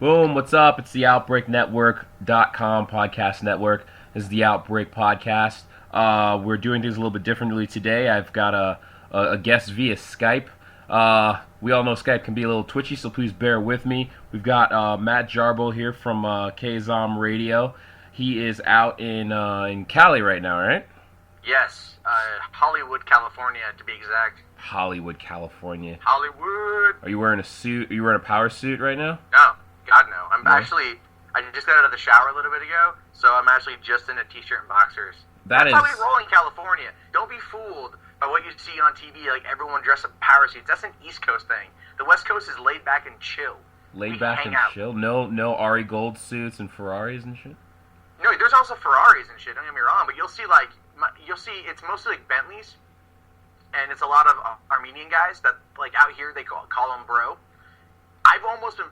Boom, what's up? It's the OutbreakNetwork.com podcast network. This is the Outbreak podcast. We're doing things a little bit differently today. I've got a guest via Skype. We all know Skype can be a little twitchy, so please bear with me. We've got Matt Jarbo here from KZOM Radio. He is out in Cali right now, right? Yes, Hollywood, California, to be exact. Hollywood, California. Hollywood. Are you wearing a suit? Are you wearing a power suit right now? No, God no. I just got out of the shower a little bit ago, so I'm actually just in a t-shirt and boxers. That's how we roll in California. Don't be fooled by what you see on TV, like everyone dressed up in power suits. That's an East Coast thing. The West Coast is laid back and chill. Laid back and chill? No Ari Gold suits and Ferraris and shit? No, there's also Ferraris and shit, don't get me wrong, but you'll see it's mostly like Bentleys, and it's a lot of Armenian guys that, like, out here they call them bro. I've almost been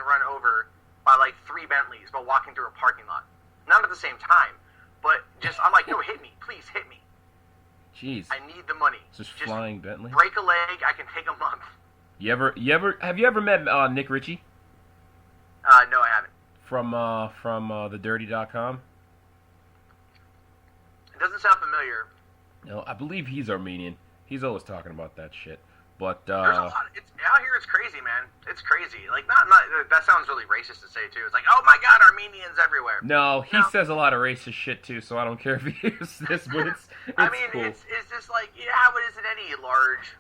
run over by like 3 Bentleys while walking through a parking lot. Not at the same time, but just, I'm like, no, hit me. Please hit me. Jeez. I need the money. Just flying Bentley? Break a leg, I can take a month. Have you ever met Nick Ritchie? No, I haven't. From thedirty.com? It doesn't sound familiar. No, I believe he's Armenian. He's always talking about that shit. But there's a lot. Out here, it's crazy, man. It's crazy. Like, not that sounds really racist to say too. It's like, oh my God, Armenians everywhere. No, he says a lot of racist shit too. So I don't care if he uses this, but it's I mean, cool. it's just like, how it is in any large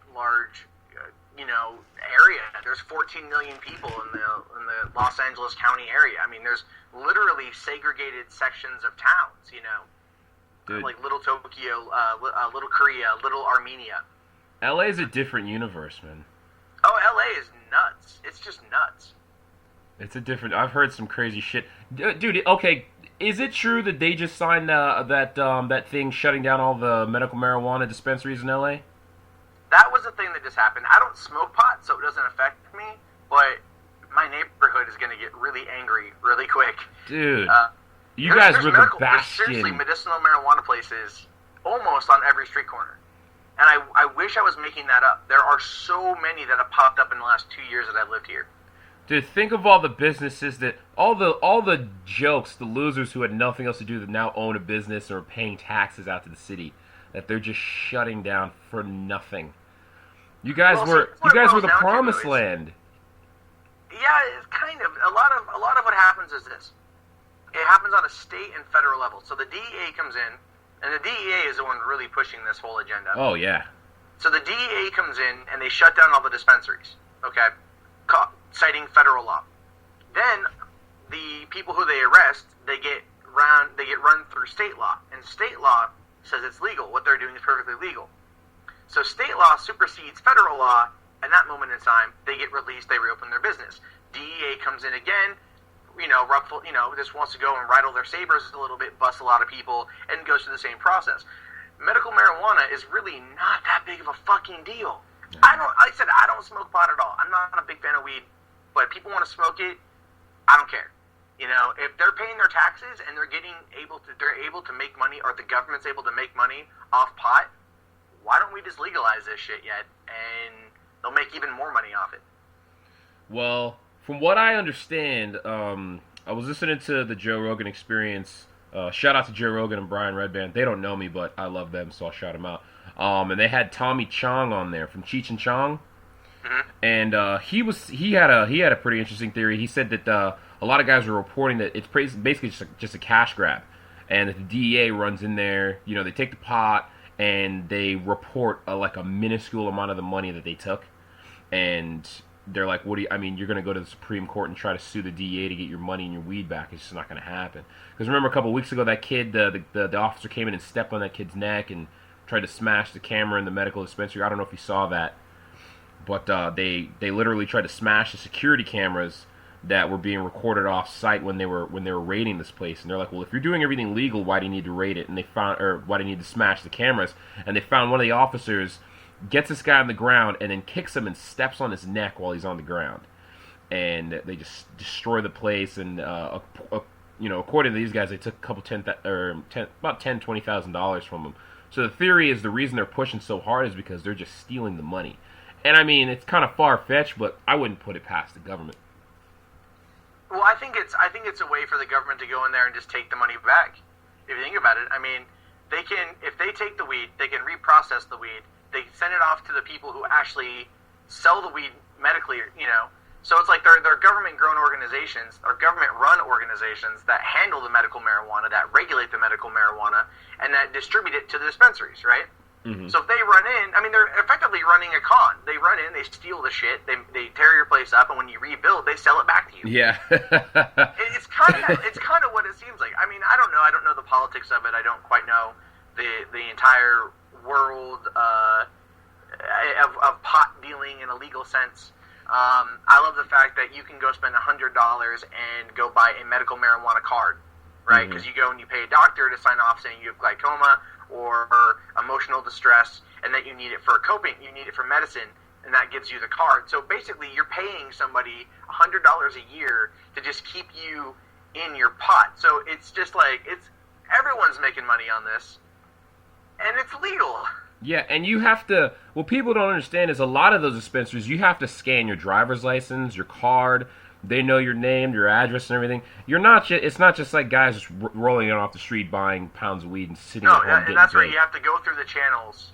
area. There's 14 million people in the Los Angeles County area. I mean, there's literally segregated sections of towns. Dude. Like Little Tokyo, Little Korea, Little Armenia. LA is a different universe, man. Oh, LA is nuts. It's just nuts. I've heard some crazy shit. Dude, okay, is it true that they just signed that thing shutting down all the medical marijuana dispensaries in LA? That was the thing that just happened. I don't smoke pot, so it doesn't affect me, but my neighborhood is going to get really angry really quick. Dude, you guys were the bastion. There's seriously medicinal marijuana places almost on every street corner. And I wish I was making that up. There are so many that have popped up in the last 2 years that I've lived here. Dude, think of all the businesses that all the jokes, the losers who had nothing else to do that now own a business or are paying taxes out to the city, that they're just shutting down for nothing. You guys were the promised land. Yeah, it's kind of a lot of what happens is this. It happens on a state and federal level. So the DEA comes in. And the DEA is the one really pushing this whole agenda. Oh, yeah. So the DEA comes in, and they shut down all the dispensaries, okay, citing federal law. Then the people who they arrest, they get run through state law. And state law says it's legal. What they're doing is perfectly legal. So state law supersedes federal law. At that moment in time, they get released, they reopen their business. DEA comes in again, just wants to go and rattle their sabers a little bit, bust a lot of people, and goes through the same process. Medical marijuana is really not that big of a fucking deal. I don't smoke pot at all. I'm not a big fan of weed, but if people want to smoke it, I don't care. If they're paying their taxes and they're able to make money, or the government's able to make money off pot, why don't we just legalize this shit yet, and they'll make even more money off it? Well, from what I understand, I was listening to the Joe Rogan Experience. Shout out to Joe Rogan and Brian Redband. They don't know me, but I love them, so I'll shout them out. And they had Tommy Chong on there from Cheech and Chong, and he had a pretty interesting theory. He said that a lot of guys were reporting that it's basically just a cash grab, and that the DEA runs in there. They take the pot and they report a minuscule amount of the money that they took, and they're like, you're going to go to the Supreme Court and try to sue the DEA to get your money and your weed back. It's just not going to happen. Because remember a couple weeks ago, that kid, the officer came in and stepped on that kid's neck and tried to smash the camera in the medical dispensary. I don't know if you saw that. But they literally tried to smash the security cameras that were being recorded off-site when they were raiding this place. And they're like, well, if you're doing everything legal, why do you need to raid it? And why do you need to smash the cameras? And they found one of the officers gets this guy on the ground, and then kicks him and steps on his neck while he's on the ground. And they just destroy the place. And according to these guys, they took a couple about $20,000 from him. So the theory is the reason they're pushing so hard is because they're just stealing the money. And I mean, it's kind of far-fetched, but I wouldn't put it past the government. Well, I think it's a way for the government to go in there and just take the money back. If you think about it, I mean, they can, if they take the weed, they can reprocess the weed. They send it off to the people who actually sell the weed medically, you know. So it's like they're government-grown organizations, or government-run organizations that handle the medical marijuana, that regulate the medical marijuana, and that distribute it to the dispensaries, right? Mm-hmm. So if they run in, I mean, they're effectively running a con. They run in, they steal the shit, they tear your place up, and when you rebuild, they sell it back to you. Yeah. It's kind of what it seems like. I mean, I don't know the politics of it. I don't quite know the entire world of pot dealing in a legal sense. I love the fact that you can go spend $100 and go buy a medical marijuana card, right? Because you go and you pay a doctor to sign off saying you have glaucoma or emotional distress, and that you need it for coping, you need it for medicine, and that gives you the card. So basically, you're paying somebody $100 a year to just keep you in your pot. So it's just like, everyone's making money on this, and it's legal. Yeah, and you have to, what people don't understand is a lot of those dispensaries, you have to scan your driver's license, your card. They know your name, your address, and everything. You're not just, it's not just like guys just rolling it off the street, buying pounds of weed and sitting at home getting and that's paid. where you have to go through the channels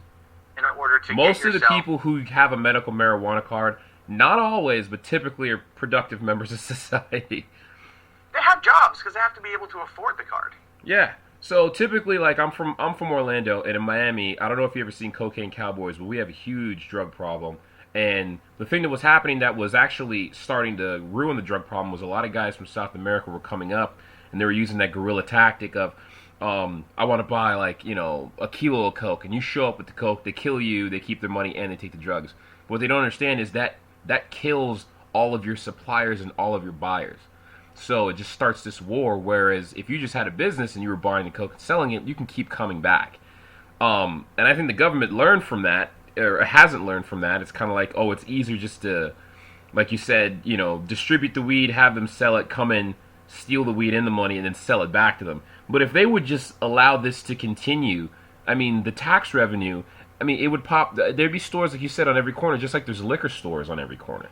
in order to Most get of the people who have a medical marijuana card, not always, but typically are productive members of society. They have jobs because they have to be able to afford the card. Yeah. So typically, like I'm from Orlando, and in Miami, I don't know if you've ever seen Cocaine Cowboys, but we have a huge drug problem. And the thing that was happening that was actually starting to ruin the drug problem was a lot of guys from South America were coming up, and they were using that guerrilla tactic of, I want to buy, like, you know, a kilo of coke, and you show up with the coke, they kill you, they keep their money, and they take the drugs. What they don't understand is that kills all of your suppliers and all of your buyers. So it just starts this war, whereas if you just had a business and you were buying the coke and selling it, you can keep coming back. And I think the government learned from that, or hasn't learned from that. It's kind of like, oh, it's easier just to, like you said, you know, distribute the weed, have them sell it, come in, steal the weed and the money, and then sell it back to them. But if they would just allow this to continue, I mean, the tax revenue, I mean, it would pop. There'd be stores, like you said, on every corner, just like there's liquor stores on every corner.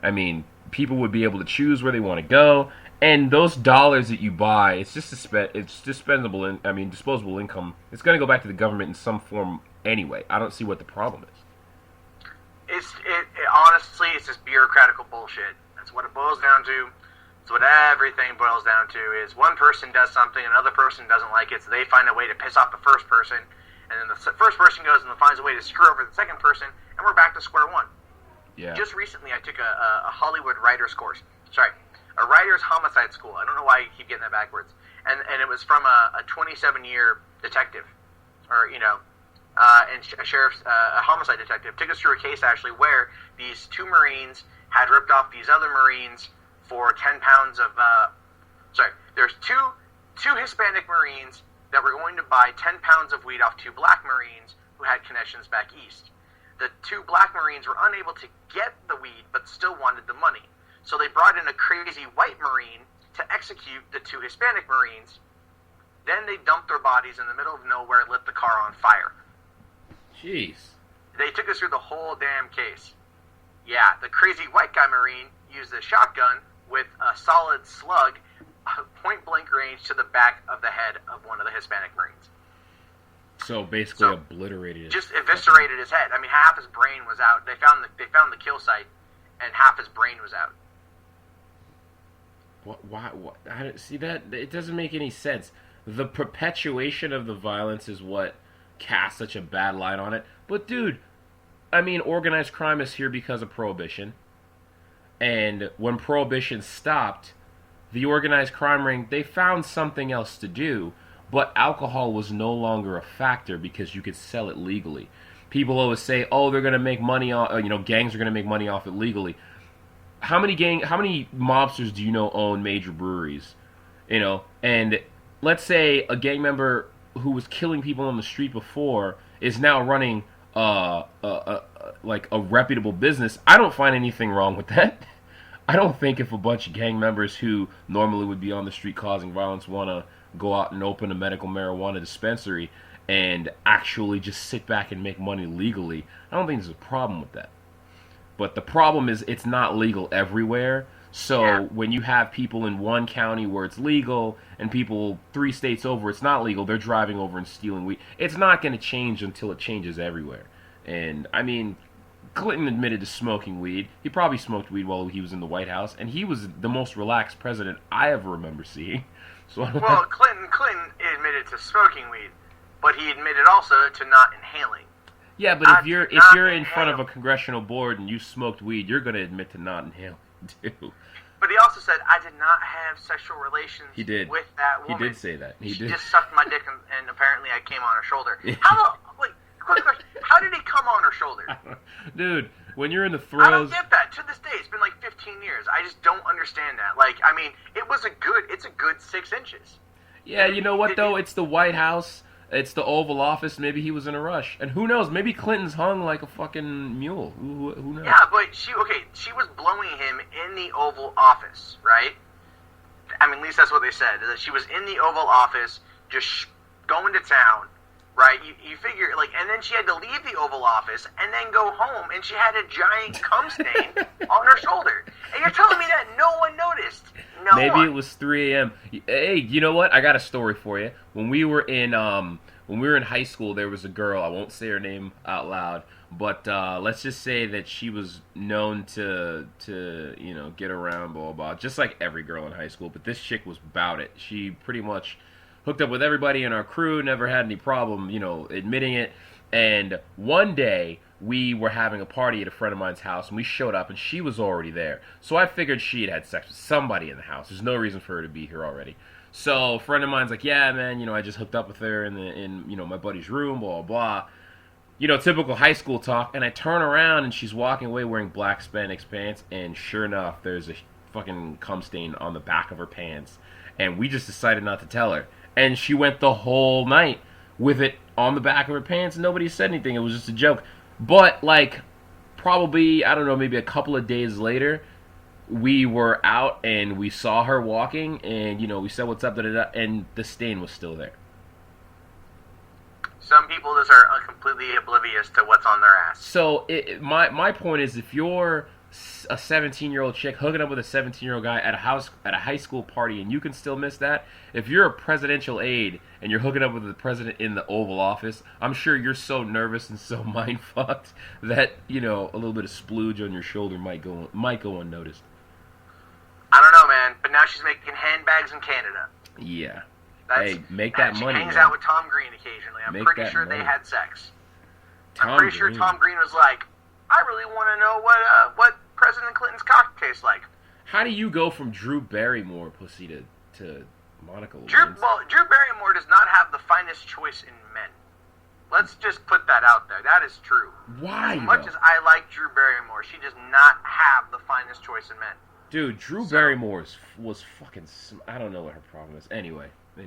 I mean, people would be able to choose where they want to go, and those dollars that you buy, it's just it's disposable income. It's going to go back to the government in some form anyway. I don't see what the problem is. Honestly, it's just bureaucratical bullshit. That's what it boils down to. It's what everything boils down to is one person does something, another person doesn't like it, so they find a way to piss off the first person, and then the first person goes and finds a way to screw over the second person, and we're back to square one. Yeah. Just recently, I took a Hollywood writer's course. Sorry, a writer's homicide school. I don't know why you keep getting that backwards. And it was from a 27-year detective, or, you know, and a sheriff's, a homicide detective, took us through a case actually where these two Marines had ripped off these other Marines for 10 pounds of, there's two Hispanic Marines that were going to buy 10 pounds of weed off two black Marines who had connections back east. The two black Marines were unable to get the weed, but still wanted the money. So they brought in a crazy white Marine to execute the two Hispanic Marines. Then they dumped their bodies in the middle of nowhere and lit the car on fire. Jeez. They took us through the whole damn case. Yeah, the crazy white guy Marine used a shotgun with a solid slug, point-blank range to the back of the head of one of the Hispanic Marines. So basically obliterated it. Just eviscerated his head. I mean, half his brain was out. They found the kill site, and half his brain was out. Why? I don't see that. It doesn't make any sense. The perpetuation of the violence is what casts such a bad light on it. But dude, I mean, organized crime is here because of Prohibition. And when Prohibition stopped, the organized crime ring, they found something else to do. But alcohol was no longer a factor because you could sell it legally. People always say, "Oh, they're going to make money off. Gangs are going to make money off it legally." How many mobsters do you know own major breweries? And let's say a gang member who was killing people on the street before is now running like a reputable business. I don't find anything wrong with that. I don't think if a bunch of gang members who normally would be on the street causing violence want to go out and open a medical marijuana dispensary and actually just sit back and make money legally, I don't think there's a problem with that. But the problem is it's not legal everywhere. So when you have people in one county where it's legal and people 3 states over it's not legal, they're driving over and stealing weed. It's not going to change until it changes everywhere. And I mean, Clinton admitted to smoking weed. He probably smoked weed while he was in the White House, and he was the most relaxed president I ever remember seeing. So well, Clinton admitted to smoking weed, but he admitted also to not inhaling. Yeah, but if you're in front of a congressional board and you smoked weed, you're going to admit to not inhaling too. But he also said, I did not have sexual relations with that woman. He did say that. She just sucked my dick and apparently I came on her shoulder. Quick question. How did he come on her shoulder? Dude, when you're in the throes... I don't get that. To this day, it's been like 15 years. I just don't understand that. Like, I mean, it's a good 6 inches. Yeah, you know what, though? It's the White House. It's the Oval Office. Maybe he was in a rush. And who knows? Maybe Clinton's hung like a fucking mule. Who knows? Yeah, but she was blowing him in the Oval Office, right? I mean, at least that's what they said. That she was in the Oval Office, just going to town, right? You figure, like, and then she had to leave the Oval Office and then go home, and she had a giant cum stain on her shoulder. And you're telling me that no one noticed? Maybe it was 3 a.m. Hey, you know what? I got a story for you. When we were in high school, there was a girl. I won't say her name out loud, but let's just say that she was known to get around, blah, blah, blah, just like every girl in high school. But this chick was about it. She pretty much hooked up with everybody in our crew, never had any problem, admitting it. And one day, we were having a party at a friend of mine's house, and we showed up, and she was already there. So I figured she had sex with somebody in the house. There's no reason for her to be here already. So a friend of mine's like, yeah, man, I just hooked up with her in my buddy's room, blah, blah, blah. Typical high school talk. And I turn around, and she's walking away wearing black spandex pants, and sure enough, there's a fucking cum stain on the back of her pants. And we just decided not to tell her. And she went the whole night with it on the back of her pants, and nobody said anything. It was just a joke. But, probably, I don't know, maybe a couple of days later, we were out, and we saw her walking, and, we said, what's up, da-da-da, and the stain was still there. Some people just are completely oblivious to what's on their ass. So, my point is, if you're a 17-year-old chick hooking up with a 17-year-old guy at a high school party, and you can still miss that. If you're a presidential aide and you're hooking up with the president in the Oval Office, I'm sure you're so nervous and so mind fucked that a little bit of splooge on your shoulder might go unnoticed. I don't know, man, but now she's making handbags in Canada. Yeah. Hey, make that money. She hangs man. out with Tom Green occasionally. I'm pretty sure they had sex. I'm pretty sure Tom Green was like, I really want to know what President Clinton's cock tastes like. How do you go from Drew Barrymore pussy to Monica Lewinsky? Drew Barrymore does not have the finest choice in men. Let's just put that out there. That is true. Why? As much as I like Drew Barrymore, she does not have the finest choice in men. Dude, Drew Barrymore was fucking... I don't know what her problem is. Anyway. You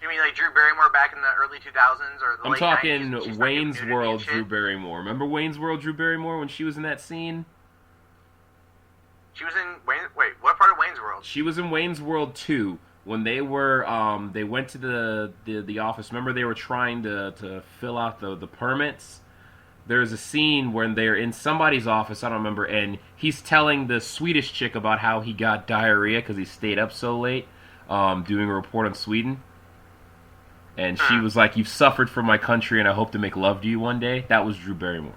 mean like Drew Barrymore back in the early 2000s or the late 90s? I'm talking Wayne's World Drew Barrymore. Remember Wayne's World Drew Barrymore when she was in that scene? She was in Wait, what part of Wayne's World? She was in Wayne's World 2 when they were they went to the office. Remember they were trying to fill out the permits? There's a scene when they're in somebody's office, I don't remember, and he's telling the Swedish chick about how he got diarrhea because he stayed up so late doing a report on Sweden. And she was like, you've suffered for my country and I hope to make love to you one day. That was Drew Barrymore.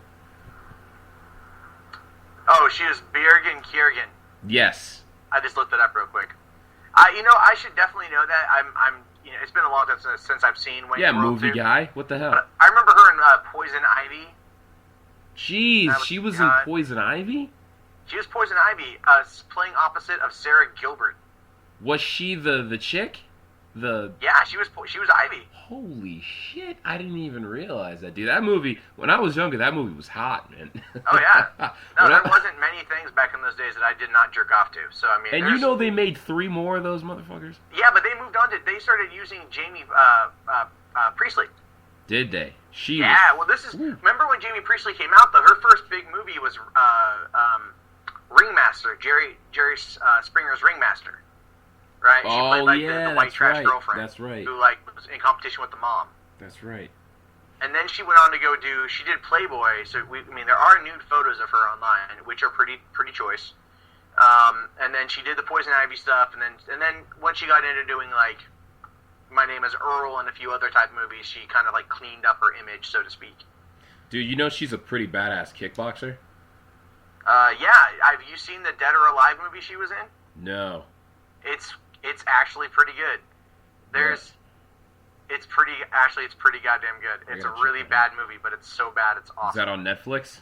Oh, she was Björgen Kjærgaard. Yes. I just looked it up real quick. I should definitely know that. I'm it's been a long time since I've seen Wayne's World. Yeah, movie guy. What the hell? But I remember her in Poison Ivy. Jeez, she was in Poison Ivy? She was Poison Ivy, playing opposite of Sarah Gilbert. Was she the chick? Yeah, she was Ivy. Holy shit, I didn't even realize that, dude. That movie, when I was younger, that movie was hot, man. Oh, yeah. No, there wasn't many things back in those days that I did not jerk off to. So, I mean, and they made 3 more of those motherfuckers? Yeah, but they moved on they started using Jamie Priestley. Did they? Well, this is... Remember when Jamie Priestley came out, though? Her first big movie was Ringmaster, Jerry Springer's Ringmaster. Right? She played, the white trash girlfriend. That's right. Who, was in competition with the mom. That's right. And then she went on to she did Playboy, so there are nude photos of her online, which are pretty choice. And then she did the Poison Ivy stuff, and then once she got into doing like My Name Is Earl and a few other type movies, she kind of like cleaned up her image, so to speak. Dude, you know she's a pretty badass kickboxer? Yeah. Have you seen the Dead or Alive movie she was in? No. It's actually pretty good. It's pretty goddamn good. It's a really bad movie, but it's so bad it's awesome. Is that on Netflix?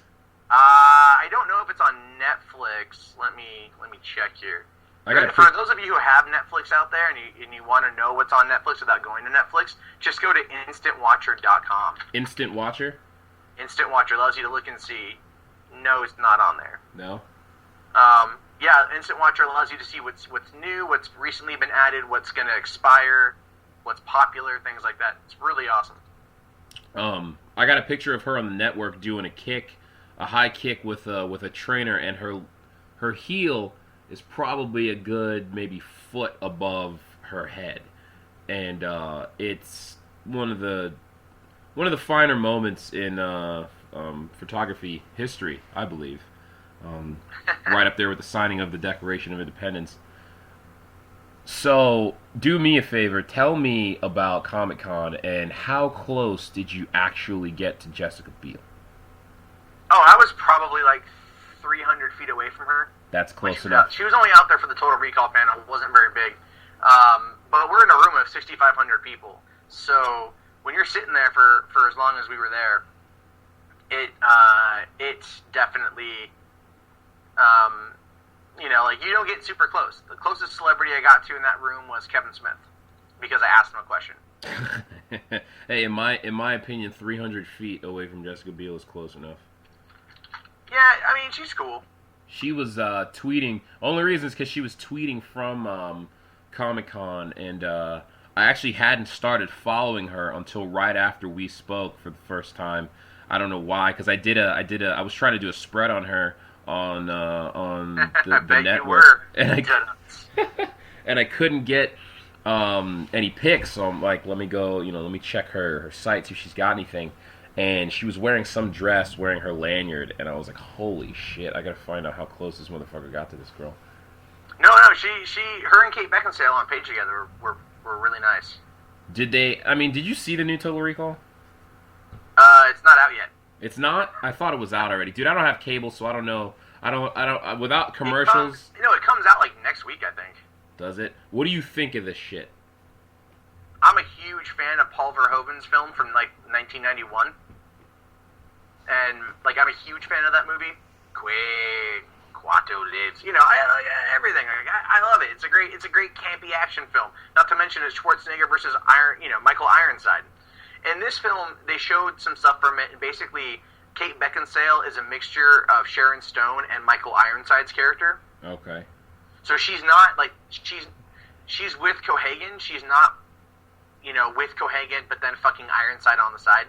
I don't know if it's on Netflix. Let me check here. For those of you who have Netflix out there and you want to know what's on Netflix without going to Netflix, just go to instantwatcher.com. Instant Watcher? Instant Watcher allows you to look and see. No, it's not on there. No? Yeah, Instant Watcher allows you to see what's new, what's recently been added, what's going to expire, what's popular, things like that. It's really awesome. I got a picture of her on the network doing a high kick with a trainer, and her heel is probably a good maybe foot above her head, and it's one of the finer moments in photography history, I believe. Right up there with the signing of the Declaration of Independence. So, do me a favor, tell me about Comic-Con, and how close did you actually get to Jessica Biel? Oh, I was probably like 300 feet away from her. That's close enough. She was only out there for the Total Recall panel. It wasn't very big. But we're in a room of 6,500 people. So, when you're sitting there for as long as we were there, it's definitely... like you don't get super close. The closest celebrity I got to in that room was Kevin Smith, because I asked him a question. Hey, in my opinion, 300 feet away from Jessica Biel is close enough. Yeah, I mean, she's cool. She was tweeting. Only reason is because she was tweeting from Comic-Con, and I actually hadn't started following her until right after we spoke for the first time. I don't know why, because I was trying to do a spread on her on the network, and I couldn't get any pics. So I'm like, let me check her site, see if she's got anything. And she was wearing some dress, wearing her lanyard, and I was like, holy shit, I gotta find out how close this motherfucker got to this girl. No, her and Kate Beckinsale on page together were really nice. Did you see the new Total Recall? It's not out yet. It's not? I thought it was out already. Dude, I don't have cable, so I don't know. I don't without commercials. It comes out like next week, I think. Does it? What do you think of this shit? I'm a huge fan of Paul Verhoeven's film from like 1991. And like I'm a huge fan of that movie. Quato lives. I everything. I love it. It's a great campy action film. Not to mention it's Schwarzenegger versus Michael Ironside. In this film, they showed some stuff from it, and basically, Kate Beckinsale is a mixture of Sharon Stone and Michael Ironside's character. Okay. So she's not, like, she's with Cohagen. She's not, with Cohagen, but then fucking Ironside on the side.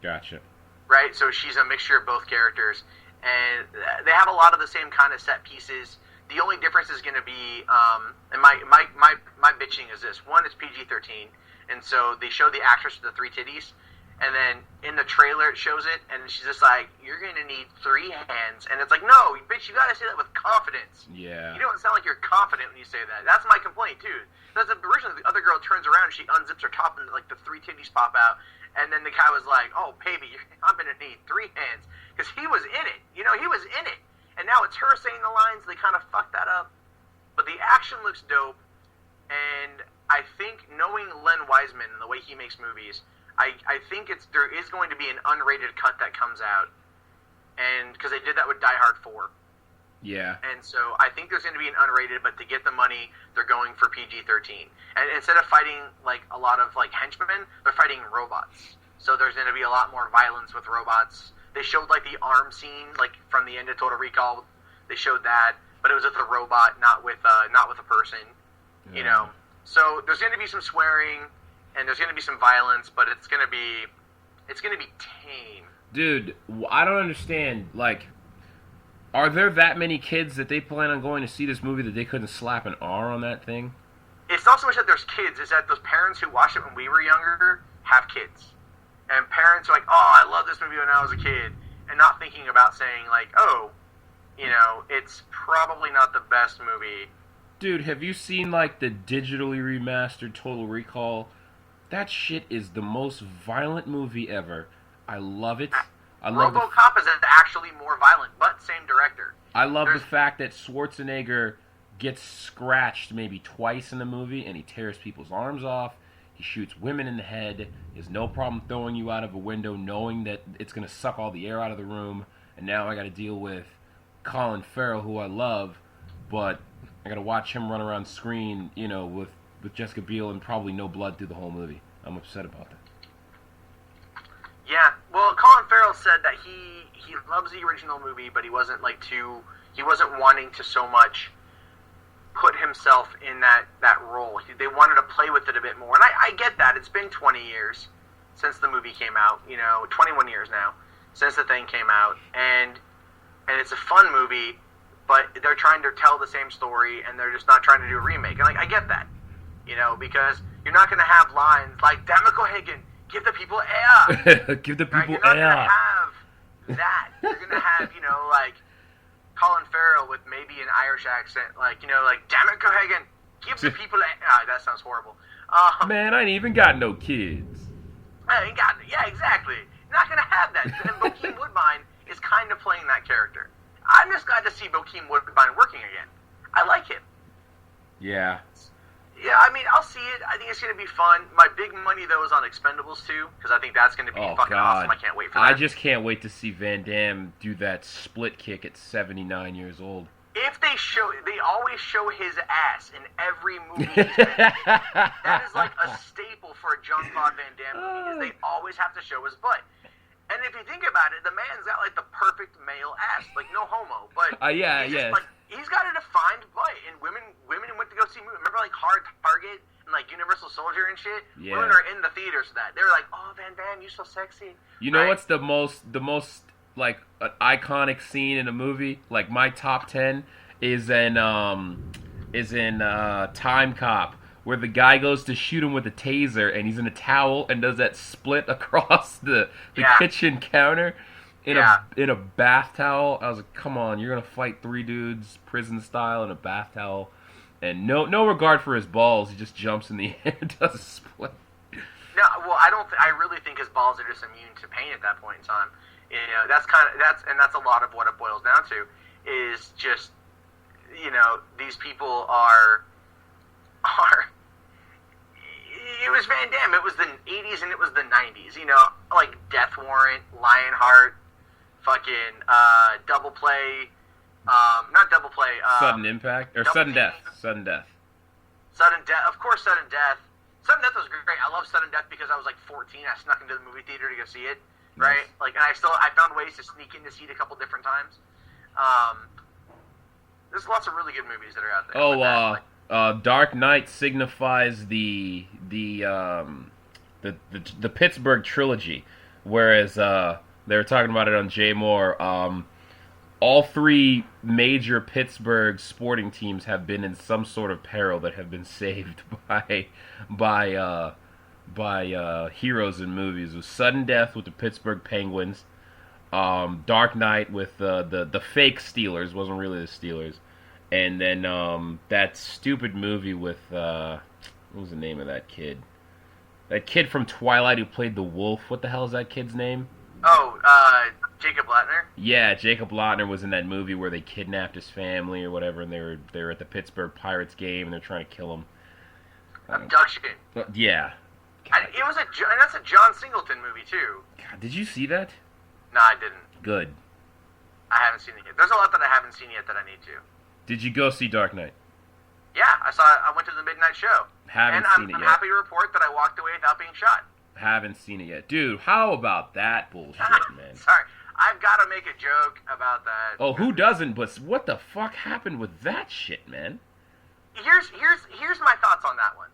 Gotcha. Right? So she's a mixture of both characters. And they have a lot of the same kind of set pieces. The only difference is going to be, and my bitching is this. One, it's PG-13. And so they show the actress with the 3 titties, and then in the trailer it shows it, and she's just like, you're going to need 3 hands. And it's like, no, bitch, you got to say that with confidence. Yeah. You don't sound like you're confident when you say that. That's my complaint, too. That's originally the other girl turns around, and she unzips her top, and like the 3 titties pop out. And then the guy was like, oh, baby, I'm going to need 3 hands. Because he was in it. He was in it. And now it's her saying the lines. They kind of fucked that up. But the action looks dope. And I think knowing Len Wiseman and the way he makes movies, I think there is going to be an unrated cut that comes out, and because they did that with Die Hard 4. Yeah. And so I think there's going to be an unrated, but to get the money, they're going for PG-13. And instead of fighting like a lot of like henchmen, they're fighting robots. So there's going to be a lot more violence with robots. They showed like the arm scene, like from the end of Total Recall. They showed that, but it was with a robot, not with a person. Yeah. So there's going to be some swearing, and there's going to be some violence, but it's going to be tame. Dude, I don't understand. Like, are there that many kids that they plan on going to see this movie that they couldn't slap an R on that thing? It's not so much that there's kids; it's that those parents who watched it when we were younger have kids, and parents are like, "Oh, I love this movie when I was a kid," and not thinking about saying like, "Oh, You know, it's probably not the best movie. Dude, have you seen like the digitally remastered Total Recall? That shit is the most violent movie ever. I love it. I love the RoboCop is actually more violent, but same director. I love the fact that Schwarzenegger gets scratched maybe twice in the movie, and he tears people's arms off. He shoots women in the head. He has no problem throwing you out of a window, knowing that it's gonna suck all the air out of the room. And now I got to deal with Colin Farrell, who I love, but I got to watch him run around screen, you know, with Jessica Biel and probably no blood through the whole movie. I'm upset about that. Yeah, well, Colin Farrell said that he loves the original movie, but he wasn't wanting to so much put himself in that role. They wanted to play with it a bit more, and I get that. It's been 20 years since the movie came out, 21 years now since the thing came out, and it's a fun movie, but they're trying to tell the same story, and they're just not trying to do a remake. And I get that, because you're not going to have lines like "Damn it, Cohagen, give the people air." Give the people right? You're not air. going to have that. You're going to have, like Colin Farrell with maybe an Irish accent, like "Damn it, Cohagen, give the people air." That sounds horrible. Man, I ain't even got no kids. I ain't got it. Yeah, exactly. You're not going to have that. And Bokeem Woodbine is kind of playing that character. I'm just glad to see Bokeem Woodbine working again. I like him. Yeah. Yeah, I mean, I'll see it. I think it's going to be fun. My big money, though, is on Expendables 2, because I think that's going to be fucking awesome. I can't wait for that. I just can't wait to see Van Damme do that split kick at 79 years old. If they always show his ass in every movie he's been in. That is like a staple for a Jean-Claude Van Damme movie, is they always have to show his butt. And if you think about it, the man's got like the perfect male ass, like no homo, but he's got a defined butt. And women went to go see movies. Remember like Hard Target and like Universal Soldier and shit? Yeah. Women are in the theaters for that. They were like, "Oh, Van Damme, you're so sexy." You know what's the most like an iconic scene in a movie? Like my top 10 is in Time Cop, where the guy goes to shoot him with a taser, and he's in a towel and does that split across the kitchen counter in a bath towel. I was like, come on, you're gonna fight 3 dudes prison style in a bath towel, and no regard for his balls. He just jumps in the air and does a split. No, well, I really think his balls are just immune to pain at that point in time. That's a lot of what it boils down to. Is just these people are. It was Van Damme. It was the 80s and it was the 90s. Like Death Warrant, Lionheart, fucking Double Play, not Double Play. Sudden Impact or Sudden Death. Sudden Death. Sudden Death. Of course, Sudden Death. Sudden Death was great. I love Sudden Death because I was like 14. I snuck into the movie theater to go see it. Right? Nice. Like, and I found ways to sneak in to see it a couple different times. There's lots of really good movies that are out there. Dark Knight signifies the Pittsburgh trilogy, whereas they were talking about it on Jay Moore. All 3 major Pittsburgh sporting teams have been in some sort of peril that have been saved by heroes in movies. It was Sudden Death with the Pittsburgh Penguins. Dark Knight with the fake Steelers, wasn't really the Steelers, and then that stupid movie with what was the name of that kid? That kid from Twilight who played the wolf. What the hell is that kid's name? Jacob Lautner. Yeah, Jacob Lautner was in that movie where they kidnapped his family or whatever, and they were at the Pittsburgh Pirates game and they're trying to kill him. Abduction. Yeah. And that's a John Singleton movie too. God, did you see that? No, I didn't. Good. I haven't seen it yet. There's a lot that I haven't seen yet that I need to. Did you go see Dark Knight? Yeah, I went to the midnight show. Haven't seen it yet. I'm happy to report that I walked away without being shot. Haven't seen it yet. Dude, how about that bullshit, man? Sorry. I've got to make a joke about that. Oh, who doesn't? But what the fuck happened with that shit, man? Here's my thoughts on that one.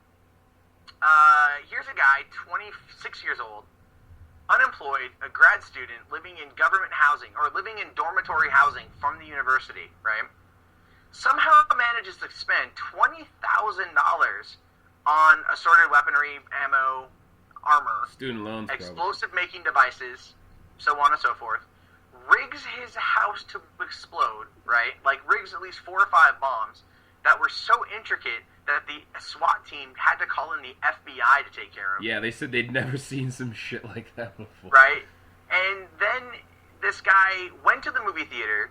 Here's a guy, 26 years old, unemployed, a grad student, living in government housing, or living in dormitory housing from the university, right? Somehow manages to spend $20,000 on assorted weaponry, ammo, armor, student loans, explosive making devices, so on and so forth, rigs his house to explode, right? Like, rigs at least 4 or 5 bombs that were so intricate that the SWAT team had to call in the FBI to take care of. Yeah, they said they'd never seen some shit like that before. Right? And then this guy went to the movie theater,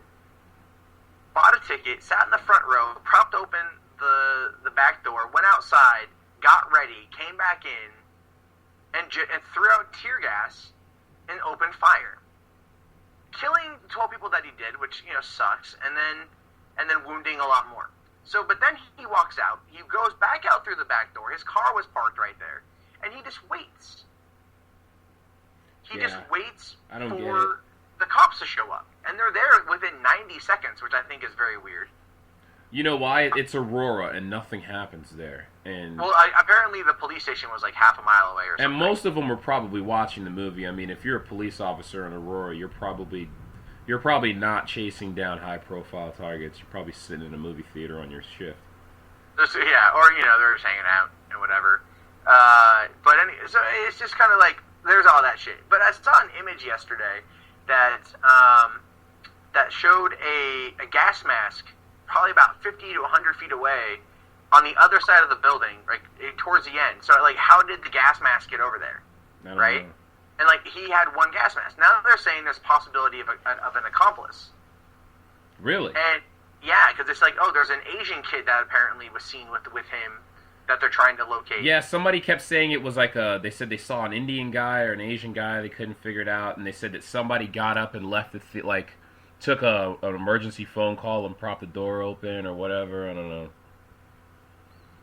bought a ticket, sat in the front row, propped open the back door, went outside, got ready, came back in, and threw out tear gas and opened fire, killing 12 people that he did, which, you know, sucks, and then wounding a lot more. So, but then he walks out. He goes back out through the back door. His car was parked right there, and he just waits. He just waits for the cops to show up, and they're there within 90 seconds, which I think is very weird. You know why? It's Aurora, and nothing happens there. And well, apparently the police station was like half a mile away or something. And most of them were probably watching the movie. I mean, if you're a police officer in Aurora, you're probably not chasing down high-profile targets. You're probably sitting in a movie theater on your shift. Yeah, or, you know, they're just hanging out and whatever. So it's just kind of like, there's all that shit. But I saw an image yesterday that showed a gas mask probably about 50 to 100 feet away on the other side of the building, like towards the end. So, like, how did the gas mask get over there? Right? Know. And, like, he had one gas mask. Now they're saying there's possibility of an accomplice. Really? And, yeah, because it's like, oh, there's an Asian kid that apparently was seen with him that they're trying to locate. Yeah, somebody kept saying it was like they said they saw an Indian guy or an Asian guy, they couldn't figure it out, and they said that somebody got up and left took an emergency phone call and propped the door open or whatever, I don't know.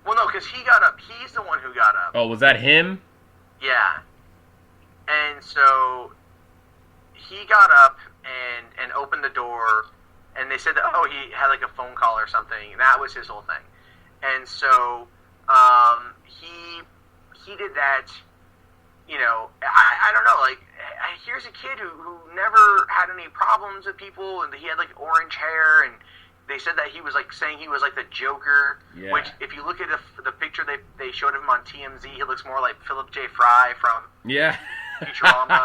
Well, no, because he got up. He's the one who got up. Oh, was that him? Yeah. And so he got up and opened the door, and they said that, oh, he had like a phone call or something. That was his whole thing. And so he did that, you know, I don't know, like, here's a kid who never had any problems with people, and he had like orange hair, and they said that he was like saying he was like the Joker, which if you look at the picture they showed him on TMZ, he looks more like Philip J. Fry from Futurama,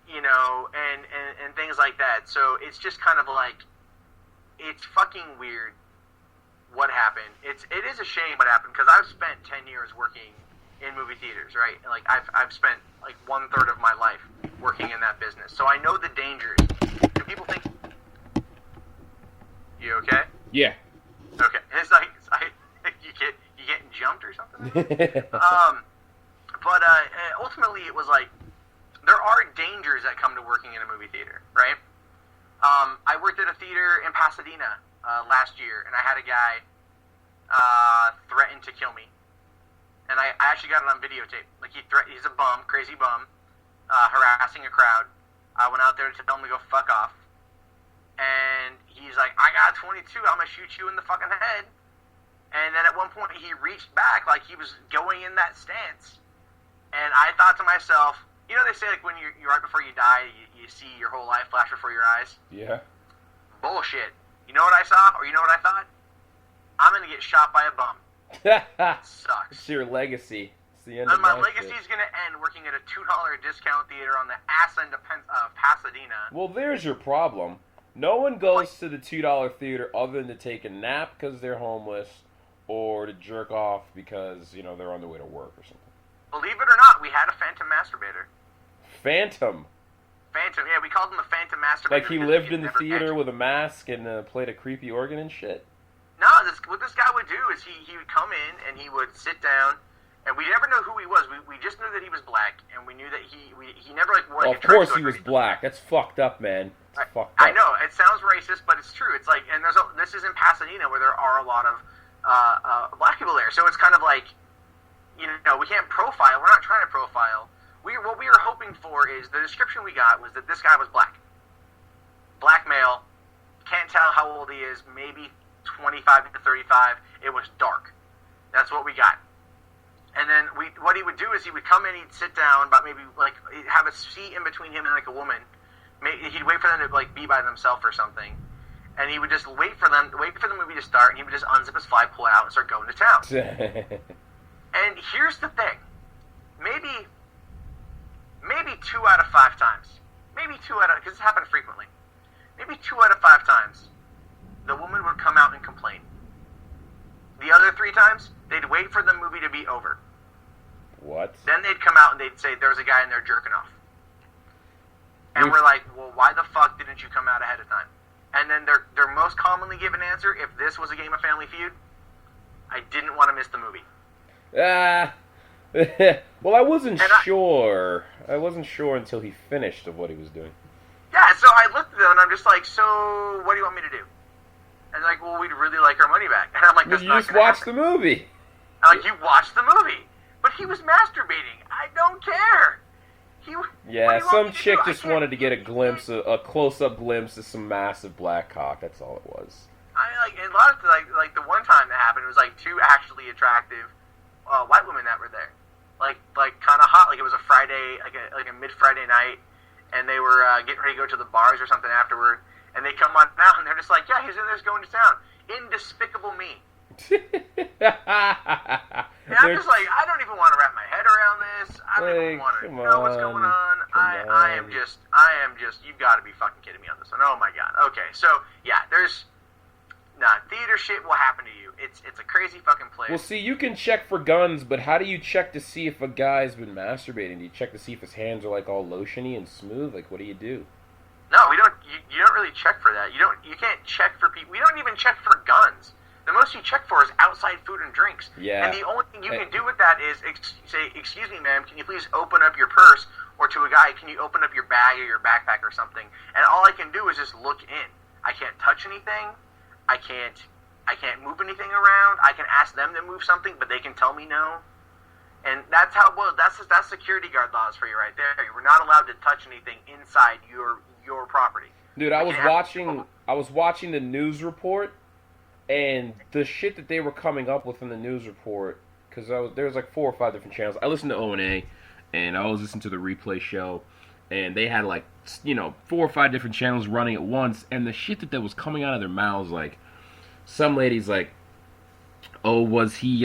you know, and things like that. So it's just kind of like, it's fucking weird what happened. It is a shame what happened, because I've spent 10 years working in movie theaters, right? Like I've spent like 1/3 of my life working in that business, so I know the dangers. And people think, you okay? Yeah. Okay. And it's like you getting jumped or something. But ultimately, it was like, there are dangers that come to working in a movie theater, right? I worked at a theater in Pasadena last year, and I had a guy threaten to kill me. And I actually got it on videotape. Like, he's a bum, crazy bum, harassing a crowd. I went out there to tell him to go fuck off. And he's like, I got 22, I'm going to shoot you in the fucking head. And then at one point, he reached back like he was going in that stance. And I thought to myself, you know, they say, like, when you're right before you die, you see your whole life flash before your eyes? Yeah. Bullshit. You know what I saw? Or you know what I thought? I'm going to get shot by a bum. Sucks. It's your legacy. It's the end and of my legacy's going to end working at a $2 discount theater on the ass end of Pasadena. Well, there's your problem. No one goes to the $2 theater other than to take a nap because they're homeless, or to jerk off because, you know, they're on their way to work or something. Believe it or not, we had a phantom masturbator. Phantom? Phantom, yeah, we called him a phantom masturbator. Like he lived in the theater with a mask and played a creepy organ and shit? No, what this guy would do is he would come in and he would sit down, and we never knew who he was. We just knew that he was black, and we knew that he never like wore like a trench coat. Of course he was black. That's fucked up, man. That's fucked up. I know, it sounds racist, but it's true. It's like, and this is in Pasadena where there are a lot of black people there, so it's kind of like, you know, we can't profile. We're not trying to profile. What we were hoping for is, the description we got was that this guy was black. Black male. Can't tell how old he is. Maybe 25 to 35. It was dark. That's what we got. And then what he would do is he would come in, he'd sit down, but maybe like he'd have a seat in between him and like a woman. He'd wait for them to like be by themselves or something. And he would just wait for the movie to start, and he would just unzip his fly, pull it out, and start going to town. And here's the thing. Maybe 2 out of 5 times maybe 2 out of, because this happened frequently, maybe 2 out of 5 times, the woman would come out and complain. The other 3 times, they'd wait for the movie to be over. What? Then they'd come out and they'd say, there's a guy in there jerking off. And we're like, well, why the fuck didn't you come out ahead of time? And then their most commonly given answer, if this was a game of Family Feud, I didn't want to miss the movie. Well, I wasn't sure. I wasn't sure until he finished of what he was doing. Yeah, so I looked at them and I'm just like, so what do you want me to do? And they're like, well, we'd really like our money back. And I'm like, that's you not just watched the movie. I'm like, you watched the movie. But he was masturbating. I don't care. Yeah, some chick just wanted to get a glimpse, a close-up glimpse of some massive black cock. That's all it was. I mean, like, a lot of, like the one time that happened, it was like 2 actually attractive white women that were there. Like kind of hot. Like it was a Friday, like a mid-Friday night, and they were getting ready to go to the bars or something afterward, and they come on out, and they're just like, yeah, he's in there going to town. In Despicable Me. And I'm just like, I don't even want to wrap my head around this. I don't even want to know what's going on. I am just, you've got to be fucking kidding me on this one. Oh my god. Okay, so, yeah, theater shit will happen to you. It's a crazy fucking place. Well, see, you can check for guns, but how do you check to see if a guy's been masturbating? Do you check to see if his hands are, like, all lotiony and smooth? Like, what do you do? No, we don't, you don't really check for that. You can't check for people. We don't even check for guns. The most you check for is outside food and drinks. Yeah. And the only thing you can do with that is say, excuse me, ma'am, can you please open up your purse? Or to a guy, can you open up your bag or your backpack or something? And all I can do is just look in. I can't touch anything. I can't move anything around. I can ask them to move something, but they can tell me no. And that's that's security guard laws for you right there. You're not allowed to touch anything inside your property. Dude, I was watching the news report. And the shit that they were coming up with in the news report, because there was like 4 or 5 different channels. I listened to O&A, and I was listening to the replay show, and they had like, 4 or 5 different channels running at once, and the shit that was coming out of their mouths, like, some lady's like, oh, was he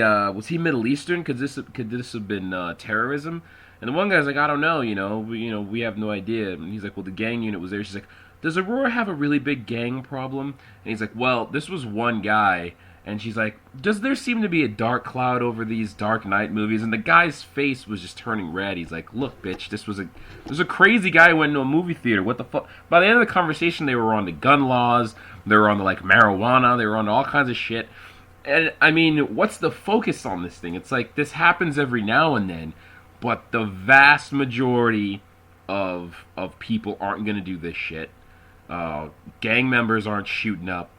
Middle Eastern? Could this have been terrorism? And the one guy's like, I don't know, we have no idea. And he's like, well, the gang unit was there. She's like, does Aurora have a really big gang problem? And he's like, well, this was one guy. And she's like, does there seem to be a dark cloud over these Dark Knight movies? And the guy's face was just turning red. He's like, look, bitch, this was a crazy guy who went into a movie theater. What the fuck? By the end of the conversation, they were on the gun laws. They were on the, like, marijuana. They were on all kinds of shit. And, I mean, what's the focus on this thing? It's like, this happens every now and then. But the vast majority of people aren't going to do this shit. Gang members aren't shooting up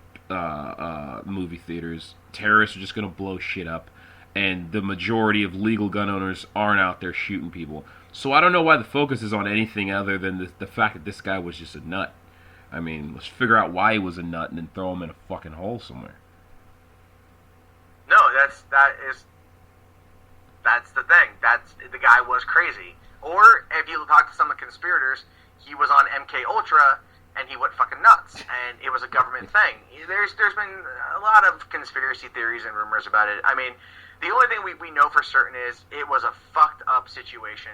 movie theaters. Terrorists are just going to blow shit up. And the majority of legal gun owners aren't out there shooting people. So I don't know why the focus is on anything other than the fact that this guy was just a nut. I mean, let's figure out why he was a nut and then throw him in a fucking hole somewhere. No, that's the thing. The guy was crazy. Or if you talk to some of the conspirators, he was on MK Ultra and he went fucking nuts, and it was a government thing. There's been a lot of conspiracy theories and rumors about it. I mean, the only thing we know for certain is it was a fucked up situation.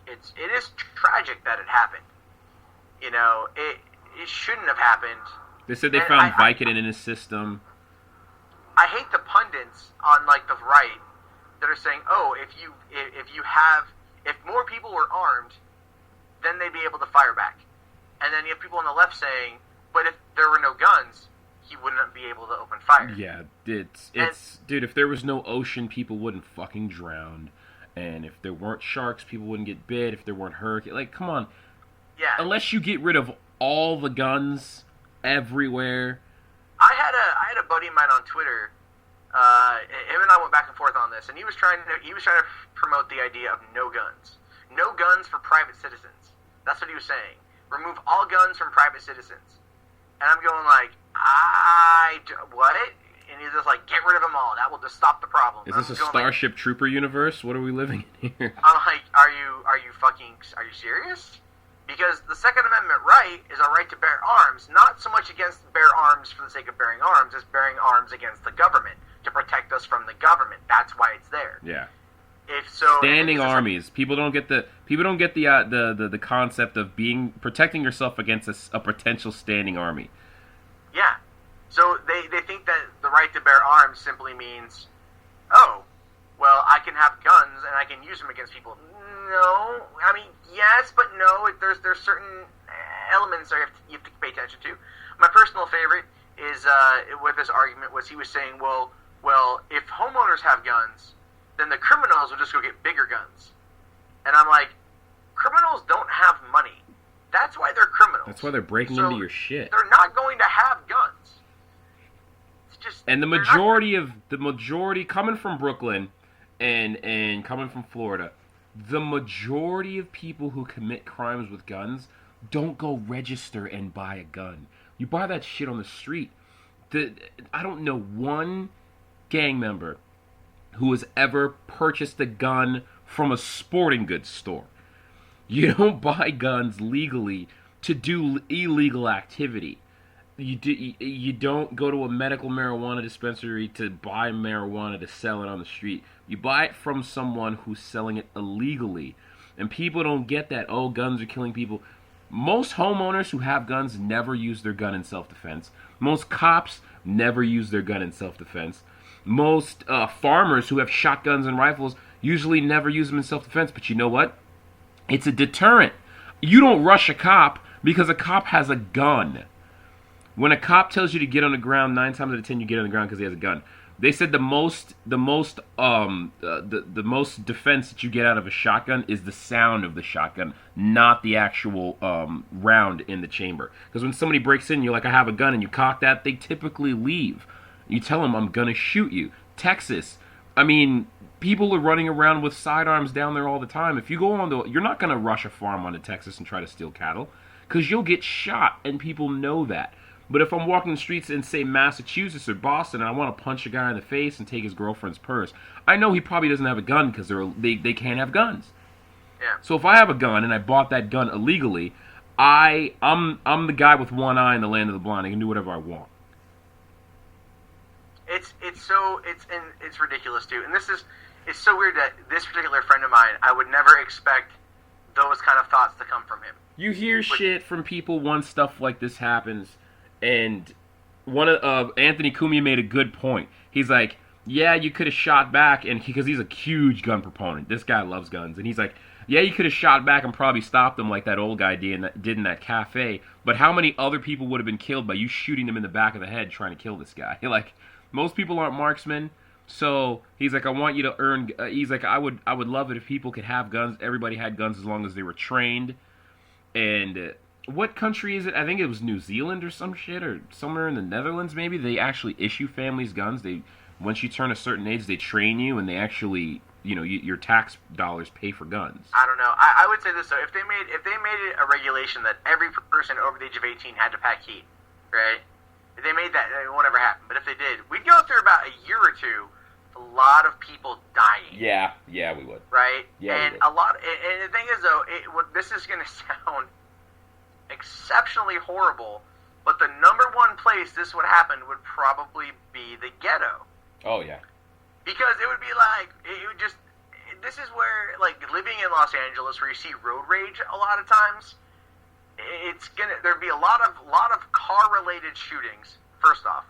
It is tragic that it happened. It shouldn't have happened. They said they found Vicodin in his system. I hate the pundits on like the right that are saying, oh, if more people were armed, then they'd be able to fire back. And then you have people on the left saying, but if there were no guns, he wouldn't be able to open fire. Yeah, dude, if there was no ocean, people wouldn't fucking drown. And if there weren't sharks, people wouldn't get bit. If there weren't hurricanes, like, come on. Yeah. Unless you get rid of all the guns everywhere. I had a buddy of mine on Twitter. Him and I went back and forth on this, and he was trying to promote the idea of no guns for private citizens. That's what he was saying. Remove all guns from private citizens. And I'm going like, what? And he's just like, get rid of them all. That will just stop the problem. Is this a Starship Trooper universe? What are we living in here? I'm like, are you serious? Because the Second Amendment right is a right to bear arms, not so much against bear arms for the sake of bearing arms, as bearing arms against the government, to protect us from the government. That's why it's there. Yeah. if so, Standing armies. People don't get the concept of protecting yourself against a potential standing army. Yeah. So they think that the right to bear arms simply means, oh, well, I can have guns and I can use them against people. No, I mean, yes, but no. There's certain elements that you have to pay attention to. My personal favorite is with this argument was he was saying, well, if homeowners have guns, then the criminals will just go get bigger guns. And I'm like, criminals don't have money. That's why they're criminals. That's why they're breaking into your shit. They're not going to have guns. It's just, and the majority coming from Brooklyn and coming from Florida, the majority of people who commit crimes with guns don't go register and buy a gun. You buy that shit on the street. I don't know one gang member who has ever purchased a gun from a sporting goods store. You don't buy guns legally to do illegal activity. You don't go to a medical marijuana dispensary to buy marijuana to sell it on the street. You buy it from someone who's selling it illegally. And people don't get that, oh, guns are killing people. Most homeowners who have guns never use their gun in self-defense. Most cops never use their gun in self-defense. Most farmers who have shotguns and rifles usually never use them in self-defense. But you know what? It's a deterrent. You don't rush a cop because a cop has a gun. When a cop tells you to get on the ground, 9 times out of 10 you get on the ground because he has a gun. They said the most defense that you get out of a shotgun is the sound of the shotgun, not the actual round in the chamber. Because when somebody breaks in, you're like, I have a gun, and you cock that, they typically leave. You tell them, I'm gonna shoot you. Texas, I mean, people are running around with sidearms down there all the time. If you go you're not gonna rush a farm onto Texas and try to steal cattle, because you'll get shot, and people know that. But if I'm walking the streets in, say, Massachusetts or Boston, and I want to punch a guy in the face and take his girlfriend's purse, I know he probably doesn't have a gun because they can't have guns. Yeah. So if I have a gun and I bought that gun illegally, I'm the guy with one eye in the land of the blind. I can do whatever I want. It's ridiculous too, and it's so weird that this particular friend of mine, I would never expect those kind of thoughts to come from him. You hear shit from people once stuff like this happens. And one of Anthony Cumia made a good point. He's like, yeah, you could have shot back, and because he's a huge gun proponent. This guy loves guns. And he's like, yeah, you could have shot back and probably stopped him like that old guy did in that cafe. But how many other people would have been killed by you shooting them in the back of the head trying to kill this guy? Like, most people aren't marksmen. So he's like, I want you to earn. He's like, I would love it if people could have guns. Everybody had guns as long as they were trained. And what country is it? I think it was New Zealand or some shit, or somewhere in the Netherlands maybe. They actually issue families guns. Once you turn a certain age, they train you, and they actually, your tax dollars pay for guns. I don't know. I would say this though: if they made it a regulation that every person over the age of 18 had to pack heat, right? If they made that, it won't ever happen. But if they did, we'd go through about a year or two, a lot of people dying. Yeah, we would. Right? Yeah, and we would. And the thing is though, this is going to sound exceptionally horrible, but the number one place this would happen would probably be the ghetto. Oh yeah. Because it would be like, this is where, like, living in Los Angeles, where you see road rage a lot of times, there'd be a lot of car related shootings first off,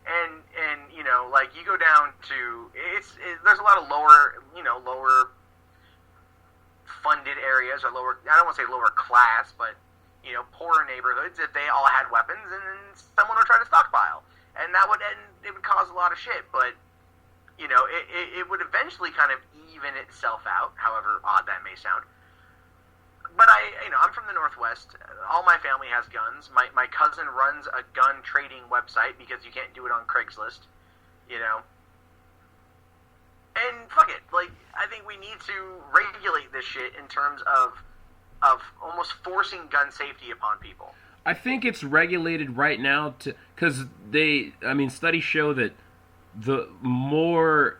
and like you go down to there's a lot of lower funded areas, or lower, I don't want to say lower class, but poorer neighborhoods. If they all had weapons, and then someone would try to stockpile, and it would cause a lot of shit. But it would eventually kind of even itself out, however odd that may sound. But I'm from the Northwest. All my family has guns. My cousin runs a gun trading website because you can't do it on Craigslist, And fuck it, like, I think we need to regulate this shit in terms of almost forcing gun safety upon people. I think it's regulated right now because studies show that the more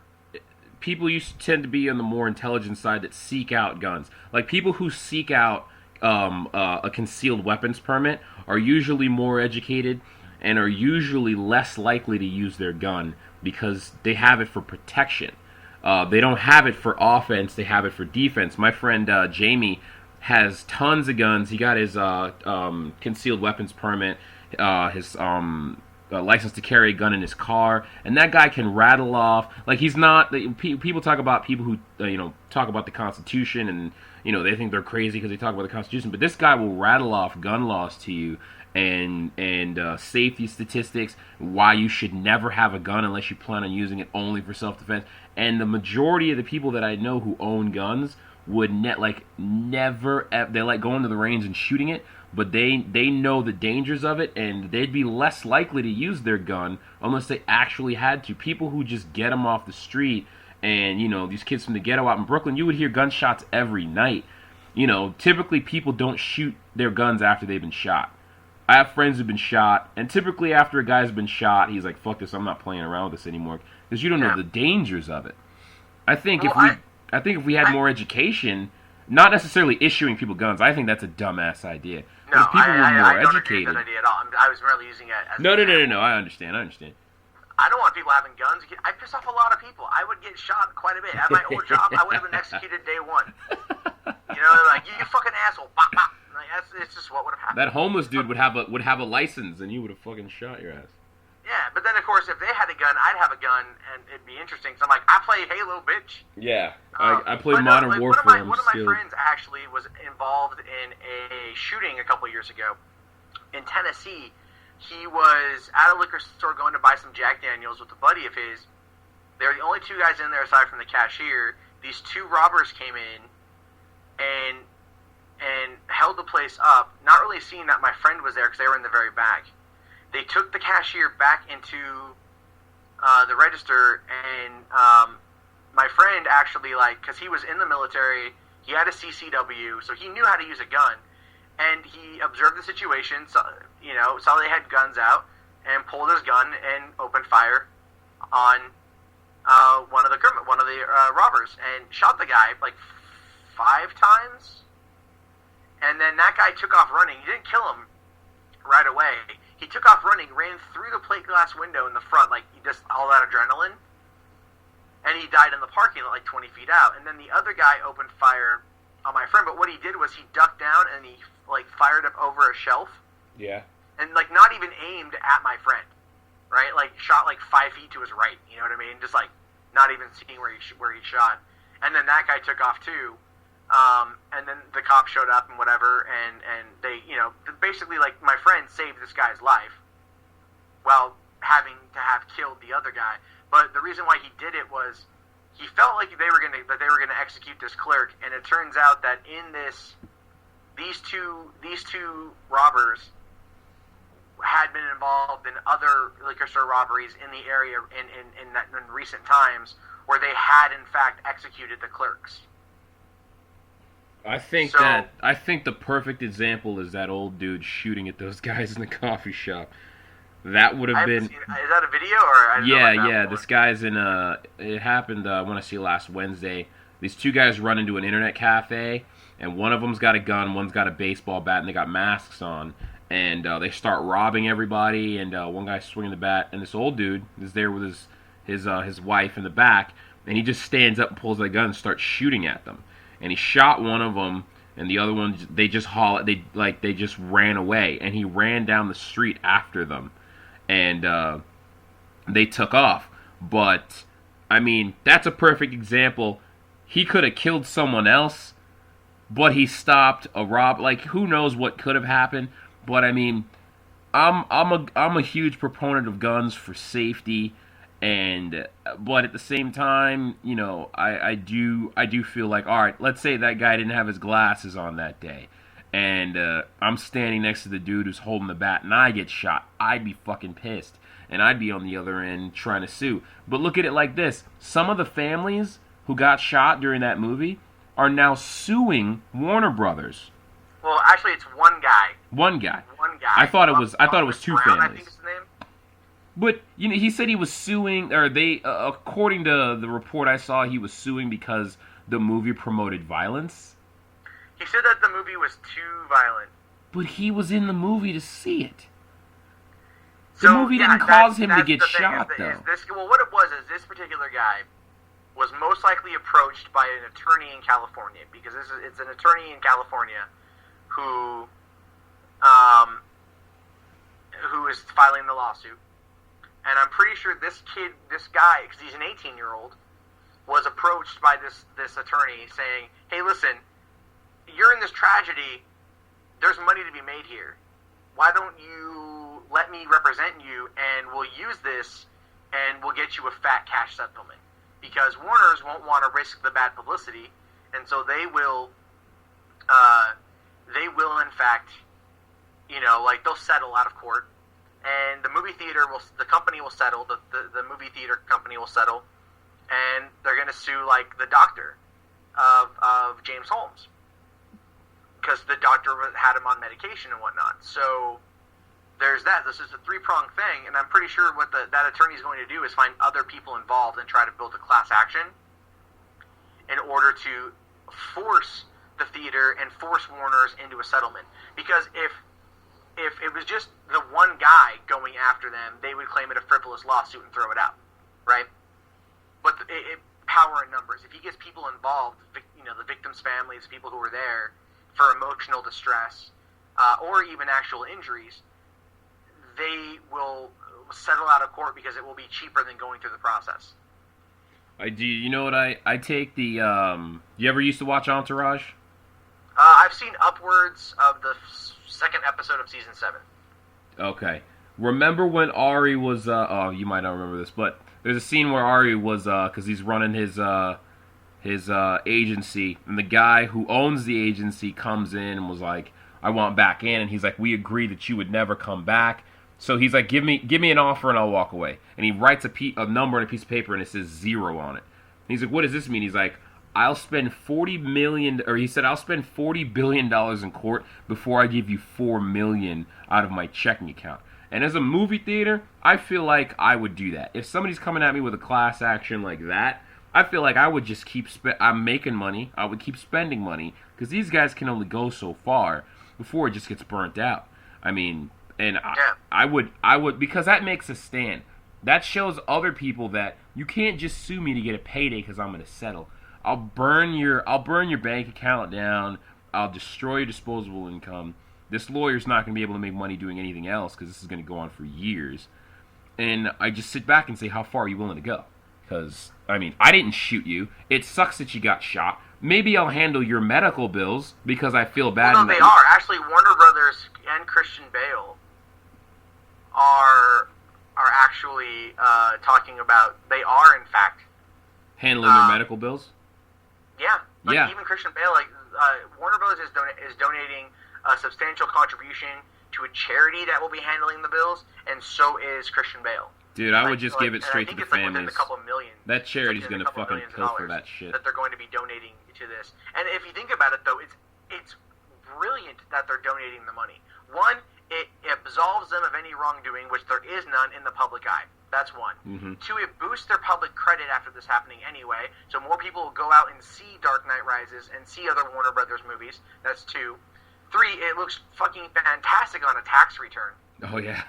people used to tend to be on the more intelligent side that seek out guns. Like, people who seek out a concealed weapons permit are usually more educated and are usually less likely to use their gun because they have it for protection. They don't have it for offense; they have it for defense. My friend Jamie has tons of guns. He got his concealed weapons permit, his license to carry a gun in his car, and that guy can rattle off like he's not. People talk about people who talk about the Constitution, and they think they're crazy because they talk about the Constitution, but this guy will rattle off gun laws to you and safety statistics, why you should never have a gun unless you plan on using it only for self-defense. And the majority of the people that I know who own guns would never they like going to the range and shooting it, but they know the dangers of it, and they'd be less likely to use their gun unless they actually had to. People who just get them off the street, and these kids from the ghetto out in Brooklyn, you would hear gunshots every night. Typically people don't shoot their guns after they've been shot. I have friends who've been shot, and typically after a guy's been shot, he's like, fuck this, I'm not playing around with this anymore, because you don't know the dangers of it. I think if we had more education, not necessarily issuing people guns, I think that's a dumbass idea. No, if people were more I don't educated. agree with that idea at all. I was merely using it as No, I understand. I don't want people having guns. I piss off a lot of people. I would get shot quite a bit. At my old job, I would have been executed day one. They're like, you fucking asshole. Bop, bop. Like, it's just what would have happened. That homeless dude would have a license, and you would have fucking shot your ass. Yeah, but then, of course, if they had a gun, I'd have a gun, and it'd be interesting. So I'm like, I play Halo, bitch. Yeah, I play Modern Warfare. One of my friends actually was involved in a shooting a couple years ago in Tennessee. He was at a liquor store going to buy some Jack Daniels with a buddy of his. They were the only two guys in there aside from the cashier. These two robbers came in and held the place up, not really seeing that my friend was there because they were in the very back. They took the cashier back into the register, and my friend actually, because he was in the military, he had a CCW, so he knew how to use a gun, and he observed the situation, saw they had guns out, and pulled his gun and opened fire on one of the robbers, and shot the guy 5 times, and then that guy took off running. He didn't kill him right away. He took off running, ran through the plate glass window in the front, just all that adrenaline, and he died in the parking lot 20 feet out. And then the other guy opened fire on my friend, but what he did was he ducked down and he fired up over a shelf. Yeah. And not even aimed at my friend, right? Shot 5 feet to his right. You know what I mean? Just not even seeing where he shot. And then that guy took off too. And then the cops showed up and whatever, and they, basically, my friend saved this guy's life while having to have killed the other guy. But the reason why he did it was he felt like they were gonna execute this clerk, and it turns out that in these two robbers had been involved in other liquor store robberies in the area in recent times, where they had in fact executed the clerks. I think the perfect example is that old dude shooting at those guys in the coffee shop. That would have been. Is that a video or? Yeah. This guy's in a. It happened. I want to see last Wednesday. These two guys run into an internet cafe, and one of them's got a gun, one's got a baseball bat, and they got masks on. And they start robbing everybody. And one guy's swinging the bat, and this old dude is there with his wife in the back, and he just stands up and pulls the gun and starts shooting at them. And he shot one of them, and the other one, they just ran away, and he ran down the street after them, and they took off. But I mean, that's a perfect example. He could have killed someone else, but he stopped a rob. Who knows what could have happened? But I mean, I'm a huge proponent of guns for safety. But at the same time, I do feel like, all right, let's say that guy didn't have his glasses on that day, and I'm standing next to the dude who's holding the bat, and I get shot. I'd be fucking pissed, and I'd be on the other end trying to sue. But look at it like this: some of the families who got shot during that movie are now suing Warner Brothers. Well, actually, it's one guy. One guy. I thought it was two Brown, families. I think is the name. But he said he was suing, or they, according to the report I saw, he was suing because the movie promoted violence. He said that the movie was too violent. But he was in the movie to see it. The movie didn't cause him to get shot, though. Well, what it was is this particular guy was most likely approached by an attorney in California, because it's an attorney in California who is filing the lawsuit. And I'm pretty sure this guy, because he's an 18-year-old, was approached by this attorney saying, hey, listen, you're in this tragedy. There's money to be made here. Why don't you let me represent you, and we'll use this, and we'll get you a fat cash settlement. Because Warner's won't want to risk the bad publicity, and so they will in fact, they'll settle out of court, and the company will settle, the movie theater company will settle, and they're going to sue, the doctor of James Holmes, because the doctor had him on medication and whatnot. So there's that. This is a three-pronged thing, and I'm pretty sure what that attorney is going to do is find other people involved and try to build a class action in order to force the theater and force Warner's into a settlement. Because if it was just the one guy going after them, they would claim it a frivolous lawsuit and throw it out, right? But power in numbers. If he gets people involved, the victims' families, people who were there for emotional distress, or even actual injuries, they will settle out of court because it will be cheaper than going through the process. I do. You know what? I take the. You ever used to watch Entourage? I've seen upwards of the second episode of season 7. Okay. Remember when Ari was? You might not remember this, but there's a scene where Ari was because he's running his agency, and the guy who owns the agency comes in and was like, "I want back in," and he's like, "We agreed that you would never come back." So he's like, give me an offer and I'll walk away. And he writes a number on a piece of paper and it says 0 on it. And he's like, what does this mean? He's like, I'll spend $40 billion in court before I give you $4 million out of my checking account. And as a movie theater, I feel like I would do that. If somebody's coming at me with a class action like that, I feel like I would just I'm making money. I would keep spending money because these guys can only go so far before it just gets burnt out. I mean, and I would because that makes a stand. That shows other people that you can't just sue me to get a payday because I'm going to settle. I'll burn your bank account down. I'll destroy your disposable income. This lawyer's not going to be able to make money doing anything else because this is going to go on for years. And I just sit back and say, how far are you willing to go? Because, I mean, I didn't shoot you. It sucks that you got shot. Maybe I'll handle your medical bills because I feel bad. Well, no, they are. Actually, Warner Brothers and Christian Bale are actually talking about, they are, in fact, handling their medical bills? Yeah. Even Christian Bale, Warner Brothers is donating a substantial contribution to a charity that will be handling the bills, and so is Christian Bale. Dude, I would just give it straight to the families. Within a couple of million. That charity's going to fucking pilfer that shit. That they're going to be donating to this. And if you think about it, though, it's brilliant that they're donating the money. One, it absolves them of any wrongdoing, which there is none in the public eye. That's one. Mm-hmm. Two, it boosts their public credit after this happening anyway, so more people will go out and see Dark Knight Rises and see other Warner Brothers movies. That's two. Three, it looks fucking fantastic on a tax return. Oh, yeah.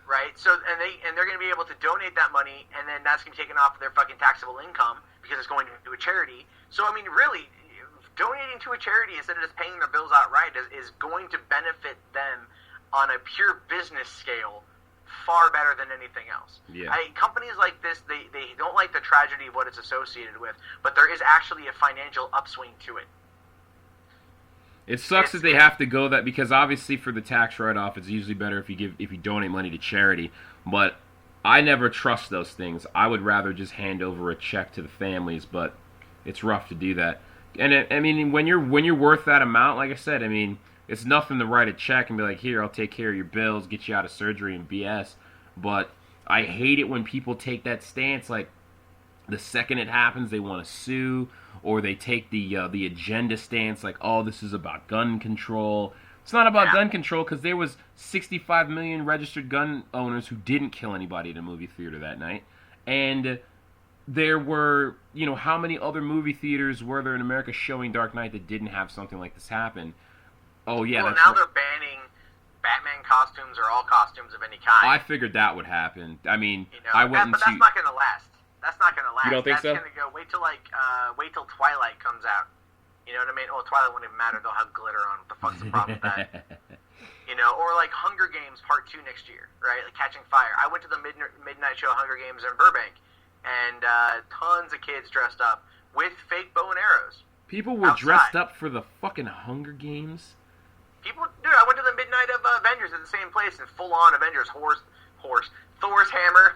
Right? So, and they're going to be able to donate that money, and then that's going to be taken off of their fucking taxable income because it's going to a charity. So, I mean, really, donating to a charity instead of just paying their bills outright is going to benefit them on a pure business scale far better than anything else. Yeah. Companies like this, they don't like the tragedy of what it's associated with, but there is actually a financial upswing to it. It sucks that they have to go that because obviously for the tax write-off, it's usually better if you donate money to charity. But I never trust those things. I would rather just hand over a check to the families, but it's rough to do that. And I mean, when you're worth that amount, like I said, I mean, it's nothing to write a check and be like, here, I'll take care of your bills, get you out of surgery and BS. But I hate it when people take that stance. Like the second it happens, they want to sue. Or they take the agenda stance like, oh, this is about gun control. It's not about gun control because there was 65 million registered gun owners who didn't kill anybody at a movie theater that night. And there were, how many other movie theaters were there in America showing Dark Knight that didn't have something like this happen? Oh, yeah. Well, now they're banning Batman costumes or all costumes of any kind. I figured that would happen. I mean, I went but that's not going to last. That's not gonna last. You don't think That's so? gonna go. Wait till Twilight comes out. You know what I mean? Well, Twilight won't even matter. They'll have glitter on. What the fuck's the problem with that? You know, or like Hunger Games Part 2 next year, right? Like Catching Fire. I went to the midnight show Hunger Games in Burbank, and tons of kids dressed up with fake bow and arrows. People were outside. dressed up for the fucking Hunger Games? Dude, I went to the midnight of Avengers at the same place, and full-on Avengers, Thor's hammer,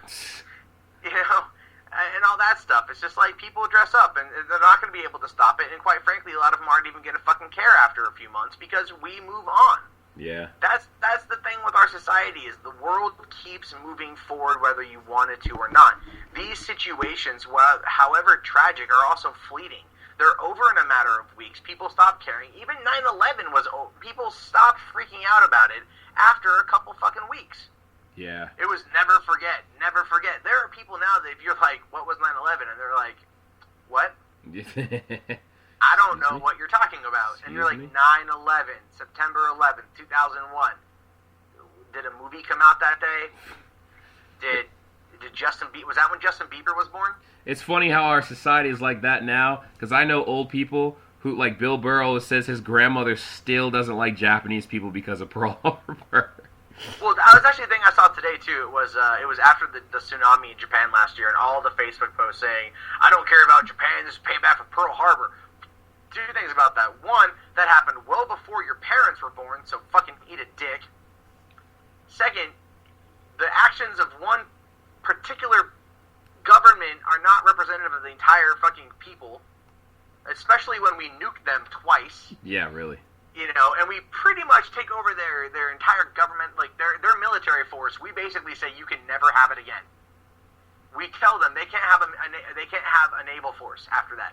you know, and all that stuff. It's just like people dress up, and they're not going to be able to stop it, and quite frankly, a lot of them aren't even going to fucking care after a few months, because we move on. Yeah. That's the thing with our society, is the world keeps moving forward whether you want it to or not. These situations, however tragic, are also fleeting. They're over in a matter of weeks. People stop caring. Even 9/11 was... People stopped freaking out about it after a couple fucking weeks. Yeah. It was never forget, never forget. There are people now that if you're like, what was 9/11? And they're like, what? I don't know what you're talking about. And you're like, 9/11, September 11th, 2001. Did a movie come out that day? Did Justin Bieber... Was that when Justin Bieber was born? It's funny how our society is like that now, because I know old people who, like Bill Burrow, says his grandmother still doesn't like Japanese people because of Pearl Harbor. Well, that was actually the thing I saw today, too. It was after the tsunami in Japan last year, and all the Facebook posts saying, I don't care about Japan, this is payback for Pearl Harbor. Two things about that. One, that happened well before your parents were born, so fucking eat a dick. Second, the actions of one particular government are not representative of the entire fucking people, especially when we nuke them twice. Yeah, really. You know, and we pretty much take over their entire government, like their military force. We basically say you can never have it again. We tell them they can't have a naval force after that.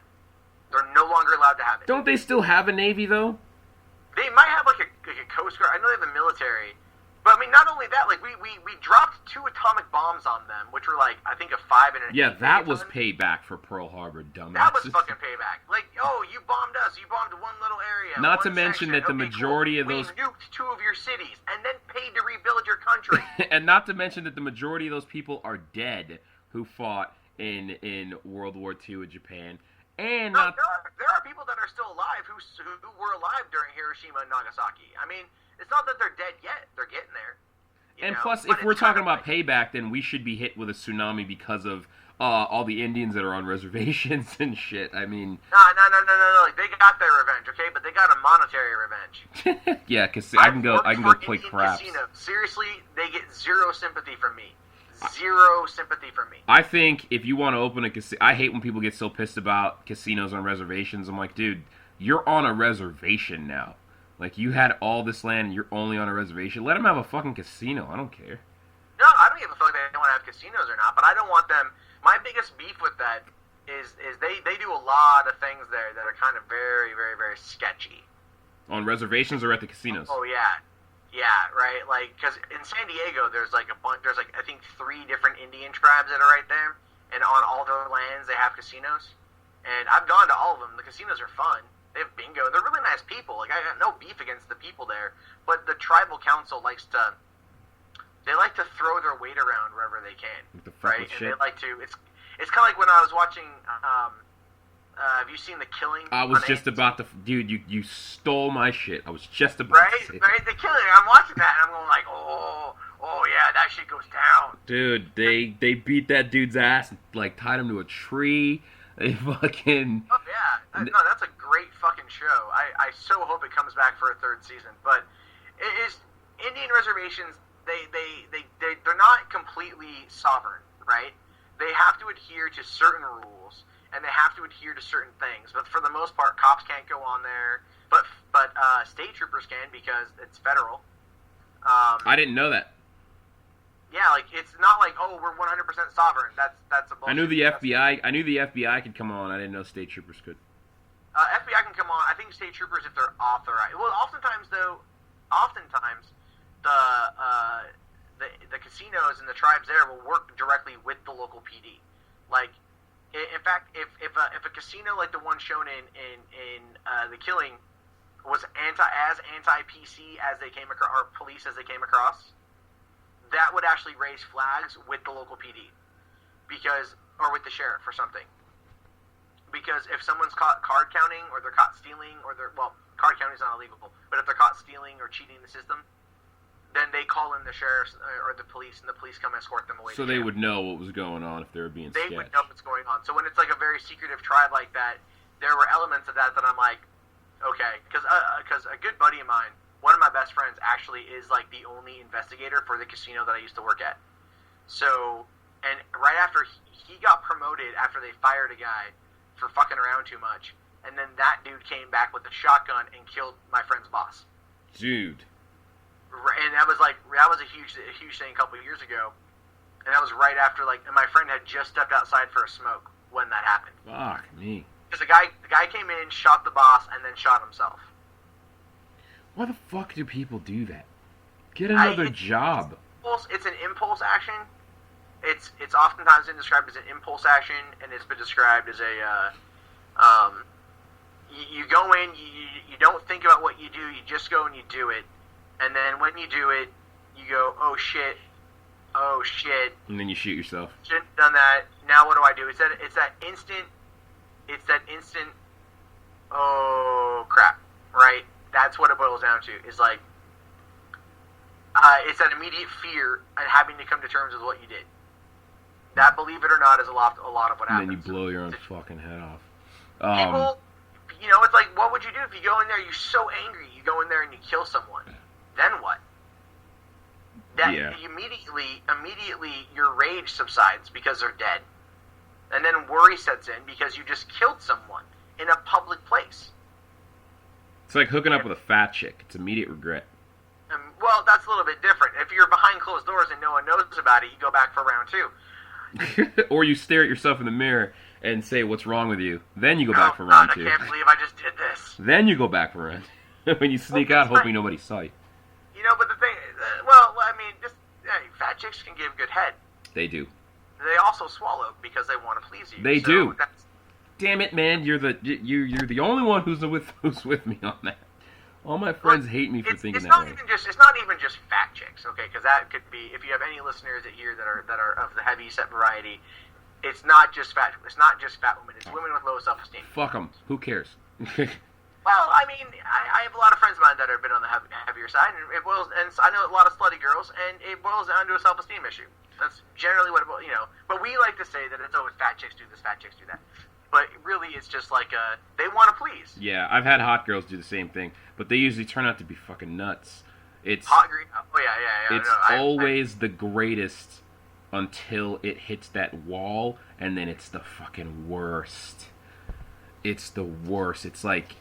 They're no longer allowed to have it. Don't they still have a navy though? They might have like a Coast Guard. I know they have a military. But I mean, not only that, like we dropped 2 atomic bombs on them, which were like I think a 5 and an 8. Yeah, that was payback for Pearl Harbor, dumbass. That was fucking payback. Like, oh, you bombed us. You bombed one little area. Not to one mention section. that the Okay, majority cool. of those... We nuked 2 of your cities and then paid to rebuild your country. And not to mention that the majority of those people are dead who fought in World War II in Japan. And no, there are people that are still alive who were alive during Hiroshima and Nagasaki. I mean, it's not that they're dead yet. They're getting there. And plus, if we're talking about payback, then we should be hit with a tsunami because of all the Indians that are on reservations and shit. I mean... No. Like, they got their revenge, okay? But they got a monetary revenge. Yeah, because I can go play craps. Casinos. Seriously, they get zero sympathy from me. Zero sympathy from me. I think if you want to open a casino... I hate when people get so pissed about casinos on reservations. I'm like, dude, you're on a reservation now. Like, you had all this land and you're only on a reservation. Let them have a fucking casino. I don't care. No, I don't give a fuck if they want to have casinos or not, but I don't want them... My biggest beef with that is they do a lot of things there that are kind of very, very, very sketchy. On reservations or at the casinos? Oh, yeah. Yeah, right? Like, because in San Diego, there's like I think 3 different Indian tribes that are right there, and on all their lands, they have casinos. And I've gone to all of them. The casinos are fun. They have bingo. They're really nice people. Like, I got no beef against the people there. But the tribal council likes to throw their weight around wherever they can. With the right? shit. And they like to... It's kind of like when I was watching... have you seen The Killing? I was just about to... Dude, you stole my shit. I was just about to say Right? The Killing. I'm watching that, and I'm going like, oh yeah, that shit goes down. Dude, they beat that dude's ass and, like, tied him to a tree. They fucking... Oh, yeah. No, that's a great fucking show. I so hope it comes back for a 3rd season. But it is... Indian reservations, they're not completely sovereign, right? They have to adhere to certain rules, and they have to adhere to certain things. But for the most part, cops can't go on there. But state troopers can because it's federal. I didn't know that. Yeah, like it's not like, oh, we're 100% sovereign. That's a bullshit. I knew the FBI could come on. I didn't know state troopers could. FBI can come on. I think state troopers if they're authorized. Well, oftentimes the casinos and the tribes there will work directly with the local PD. Like, in fact, if a casino like the one shown in The Killing was anti-PC as they came across, or police as they came across, that would actually raise flags with the local PD, because or with the sheriff or something. Because if someone's caught card counting, or they're caught stealing, or card counting is not illegal, but if they're caught stealing or cheating the system, then they call in the sheriff or the police, and the police come escort them away. So they would know what was going on if they were being sketched. They would know what's going on. So when it's like a very secretive tribe like that, there were elements of that I'm like, okay, because a good buddy of mine, one of my best friends, actually is like the only investigator for the casino that I used to work at. So, and right after he got promoted after they fired a guy for fucking around too much, and then that dude came back with a shotgun and killed my friend's boss. Dude. And that was a huge thing a couple of years ago, and that was right after and my friend had just stepped outside for a smoke when that happened. Fuck me. Because the guy came in, shot the boss, and then shot himself. Why the fuck do people do that? Get another job. It's an impulse action. It's oftentimes been described as an impulse action, and it's been described as you go in, you don't think about what you do, you just go and you do it. And then when you do it, you go, oh shit. And then you shoot yourself. Shouldn't have done that. Now what do I do? It's that instant, oh crap, right? That's what it boils down to. Is it's that immediate fear and having to come to terms with what you did. That, believe it or not, is a lot of what happens. And then you blow your own fucking head off. People, it's like, what would you do if you go in there, you're so angry, you go in there and you kill someone? Then what? Immediately your rage subsides because they're dead. And then worry sets in because you just killed someone in a public place. It's like hooking up with a fat chick. It's immediate regret. Well, that's a little bit different. If you're behind closed doors and no one knows about it, you go back for round 2. Or you stare at yourself in the mirror and say, what's wrong with you? Then you go back for round 2. I can't believe I just did this. Then you go back for round 2. When you sneak out hoping nobody saw you. But the thing, fat chicks can give good head. They do. They also swallow because they want to please you. They do. Damn it, man! You're the only one who's with me on that. All my friends hate me for thinking that way. It's not even just fat chicks, okay? Because that could be, if you have any listeners that are of the heavy set variety, it's not just fat women. It's women with low self-esteem. Fuck them. Who cares? Well, I mean, I have a lot of friends of mine that have been on the heavier side, and I know a lot of slutty girls, and it boils down to a self-esteem issue. That's generally what But we like to say that it's always fat chicks do this, fat chicks do that. But really, it's just they want to please. Yeah, I've had hot girls do the same thing, but they usually turn out to be fucking nuts. It's hot green. Oh yeah. It's always the greatest until it hits that wall, and then it's the fucking worst. It's the worst. It's like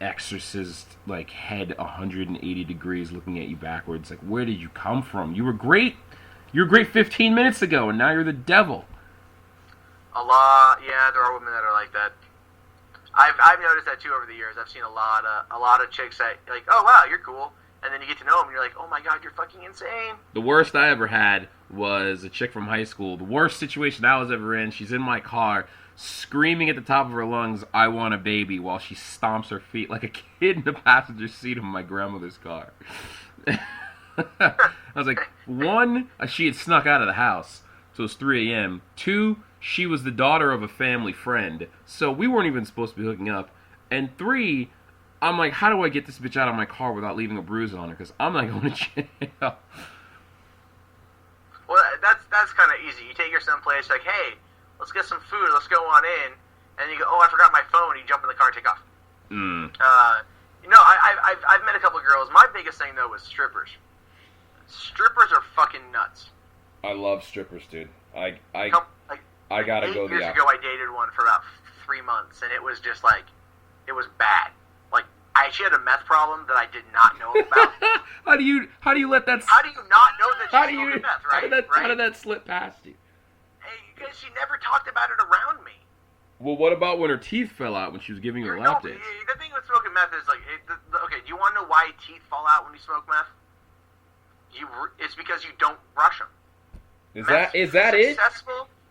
Exorcist, head 180 degrees looking at you backwards. Like, where did you come from? You were great. You were great 15 minutes ago, and now you're the devil. A lot, yeah. There are women that are like that. I've noticed that too over the years. I've seen a lot of chicks that oh wow, you're cool, and then you get to know them, and you're like, oh my god, you're fucking insane. The worst I ever had was a chick from high school. The worst situation I was ever in. She's in my car, screaming at the top of her lungs, "I want a baby," while she stomps her feet like a kid in the passenger seat of my grandmother's car. I was like, 1, she had snuck out of the house, so it was 3 a.m. 2, she was the daughter of a family friend, so we weren't even supposed to be hooking up. And 3, I'm like, how do I get this bitch out of my car without leaving a bruise on her? Because I'm not going to jail. Well, that's kind of easy. You take her someplace, hey, let's get some food, let's go on in, and you go, oh, I forgot my phone, you jump in the car and take off. I've met a couple of girls. My biggest thing, though, was strippers. Strippers are fucking nuts. I love strippers, dude. I gotta go. 8 years ago, I dated one for about 3 months, and it was just it was bad. She had a meth problem that I did not know about. How do you let that? How do you not know that she smoked meth? Right? How did that slip past you? Because she never talked about it around me. Well, what about when her teeth fell out when she was giving you a lap dance? The thing with smoking meth is okay. Do you want to know why teeth fall out when you smoke meth? It's because you don't brush them. Is that it?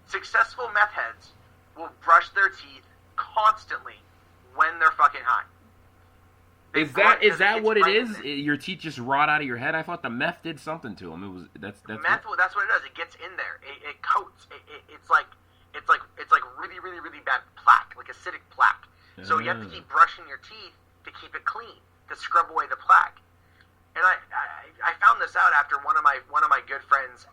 Successful meth heads will brush their teeth constantly when they're fucking high. Is that what it is? Your teeth just rot out of your head? I thought the meth did something to them. That's meth. That's what it does. It gets in there. It coats. It's So you have to keep brushing your teeth to keep it clean, to scrub away the plaque. And I found this out after one of my good friends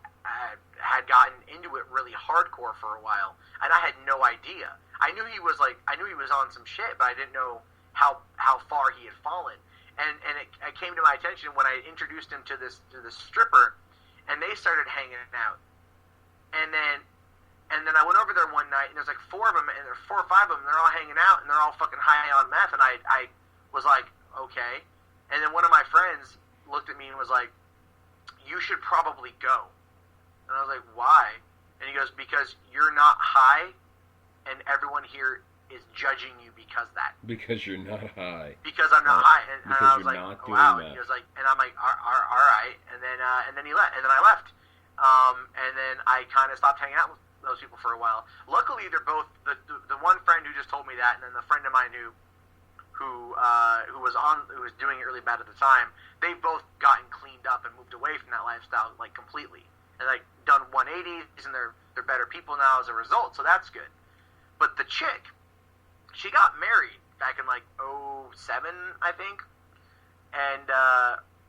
had gotten into it really hardcore for a while, and I had no idea. I knew he was on some shit, but I didn't know how far he had fallen. And it came to my attention when I introduced him to this stripper, and they started hanging out. And then I went over there one night, and there's like four or five of them. They're all hanging out, and they're all fucking high on meth. And I was like, okay. And then one of my friends looked at me and was like, "You should probably go." And I was like, "Why?" And he goes, "Because you're not high, and everyone here is judging you because that." Because you're not high. Because I'm not high, and I was like, "Wow." And that. he was like, and I'm like, all right. And then he left, and then I left. And then I kind of stopped hanging out with those people for a while. Luckily, they're both the one friend who just told me that, and then the friend of mine who was doing it really bad at the time. They've both gotten cleaned up and moved away from that lifestyle like completely, and like done 180s, and they're better people now as a result. So that's good. But the chick, she got married back in like '07, I think, and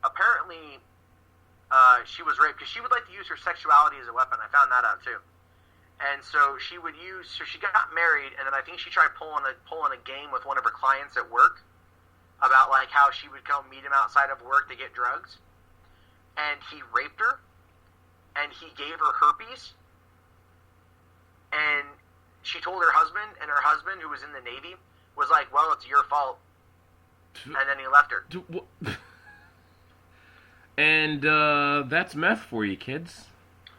apparently she was raped because she would like to use her sexuality as a weapon. I found that out too. And so she got married, and then I think she tried pulling a game with one of her clients at work about like how she would come meet him outside of work to get drugs, and he raped her, and he gave her herpes, and she told her husband, and her husband, who was in the Navy, was like, "Well, it's your fault," and then he left her. And that's meth for you, kids.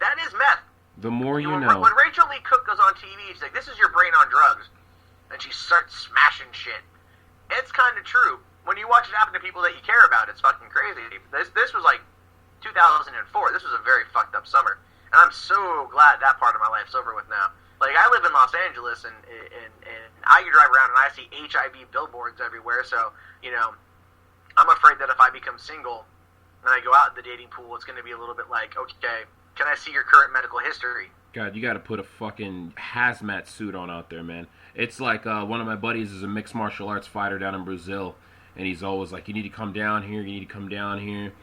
That is meth. The more you know. When Rachel Lee Cook goes on TV, she's like, "This is your brain on drugs," and she starts smashing shit. It's kind of true. When you watch it happen to people that you care about, it's fucking crazy. This was like 2004. This was a very fucked up summer, and I'm so glad that part of my life's over with now. Like, I live in Los Angeles, and I can drive around and I see HIV billboards everywhere. So, you know, I'm afraid that if I become single and I go out in the dating pool, it's going to be a little bit like, okay, can I see your current medical history? God, you got to put a fucking hazmat suit on out there, man. It's like one of my buddies is a mixed martial arts fighter down in Brazil, and he's always like, "You need to come down here. You need to come down here."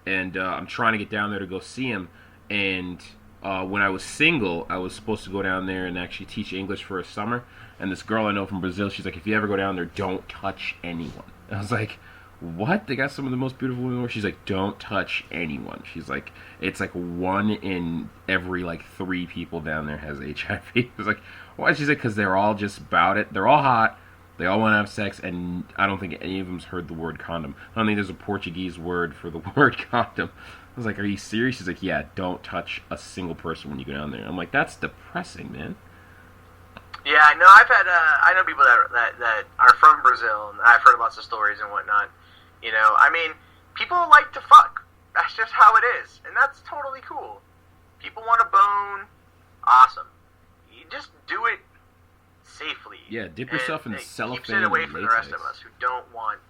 And I'm trying to get down there to go see him. And when I was single, I was supposed to go down there and actually teach English for a summer. And this girl I know from Brazil, she's like, "If you ever go down there, don't touch anyone." And I was like, "What? They got some of the most beautiful women." She's like, "Don't touch anyone." She's like, "It's like 1 in every like 3 people down there has HIV." I was like, "Why?" She's like, "Because they're all just about it. They're all hot. They all want to have sex, and I don't think any of them's heard the word condom. I don't think there's a Portuguese word for the word condom." I was like, "Are you serious?" She's like, "Yeah, don't touch a single person when you go down there." I'm like, "That's depressing, man." Yeah, no, I know people that are from Brazil, and I've heard lots of stories and whatnot. You know, I mean, people like to fuck. That's just how it is, and that's totally cool. People want to bone. Awesome. You just do it safely. Yeah, dip yourself in cellophane. Keeps it away from the rest of us who don't want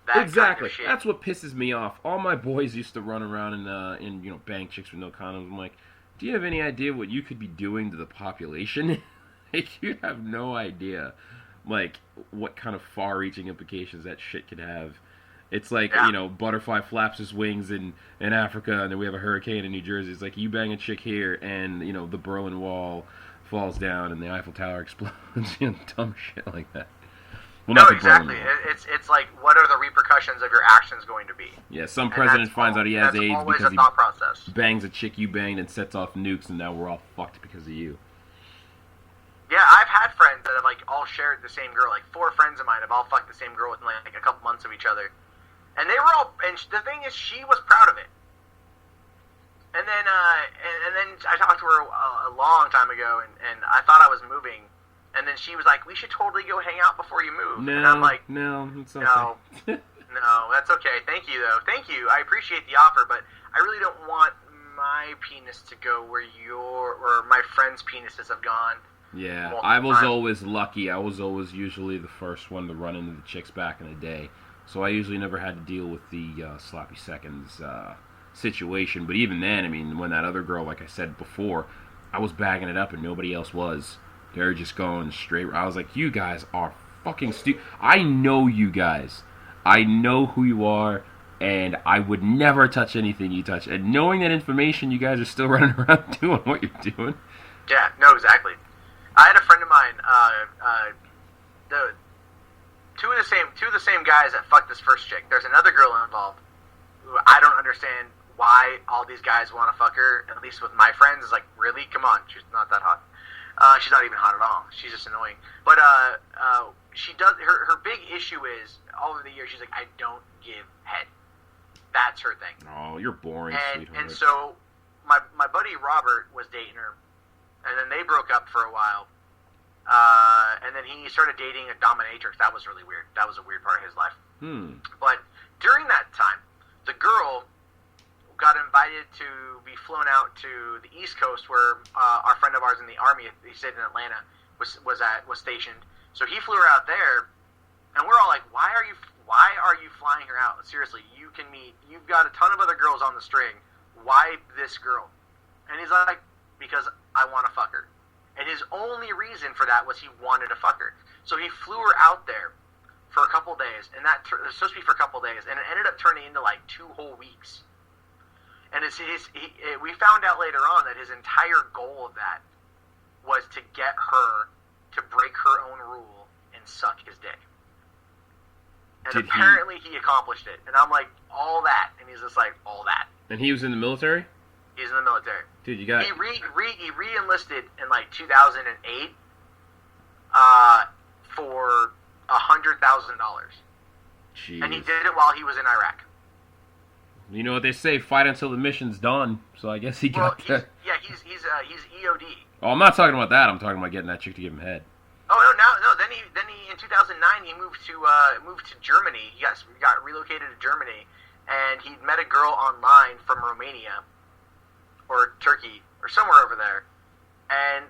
that exactly. kind of shit. That's what pisses me off. All my boys used to run around and bang chicks with no condoms. I'm like, do you have any idea what you could be doing to the population? Like, you have no idea, like, what kind of far-reaching implications that shit could have. It's like, butterfly flaps his wings in Africa, and then we have a hurricane in New Jersey. It's like, you bang a chick here, and, the Berlin Wall falls down, and the Eiffel Tower explodes, dumb shit like that. Well, no, exactly. It's like, what are the repercussions of your actions going to be? Yeah, some president finds out he has AIDS because he thought process. bangs a chick you banged and sets off nukes, and now we're all fucked because of you. Yeah, I've had friends that have, like, all shared the same girl. Like, 4 friends of mine have all fucked the same girl within, like a couple months of each other. And they were all, and the thing is, she was proud of it. And then I talked to her a long time ago, and I thought I was moving. And then she was like, "We should totally go hang out before you move." No, and I'm like, no, it's okay. No, that's okay. Thank you, though. Thank you. I appreciate the offer, but I really don't want my penis to go where my friends' penises have gone. Yeah, I was always lucky. I was always usually the first one to run into the chicks back in the day. So I usually never had to deal with the sloppy seconds situation. But even then, I mean, when that other girl, like I said before, I was bagging it up and nobody else was. They were just going straight. I was like, you guys are fucking stupid. I know you guys. I know who you are, and I would never touch anything you touch. And knowing that information, you guys are still running around doing what you're doing. Yeah, no, exactly. I had a friend of mine, two of the same guys that fucked this first chick. There's another girl involved who I don't understand why all these guys want to fuck her. At least with my friends, it's like, really? Come on, she's not that hot. She's not even hot at all. She's just annoying. But she does. Her big issue is all over the years she's like, I don't give head. That's her thing. Oh, you're boring, sweetheart. And so my buddy Robert was dating her, and then they broke up for a while. And then he started dating a dominatrix. That was really weird. That was a weird part of his life. But during that time, the girl got invited to be flown out to the East Coast, where our friend of ours in the Army, he stayed in Atlanta, was stationed. So he flew her out there, and we're all like, why are you flying her out? Seriously, you've got a ton of other girls on the string. Why this girl? And he's like, because I want to fuck her. And his only reason for that was he wanted to fuck her. So he flew her out there for a couple days, and it was supposed to be for a couple days, and it ended up turning into like 2 whole weeks. And we found out later on that his entire goal of that was to get her to break her own rule and suck his dick. And apparently he accomplished it. And I'm like, all that. And he's just like, all that. And he was in the military? He's in the military. Dude, you got... He re-enlisted in like 2008 for $100,000. Jeez. And he did it while he was in Iraq. You know what they say, fight until the mission's done. So I guess he got that. Yeah, he's EOD. Oh, I'm not talking about that. I'm talking about getting that chick to give him head. Oh no. Then he in 2009 he moved to Germany. He got relocated to Germany, and he met a girl online from Romania or Turkey or somewhere over there. And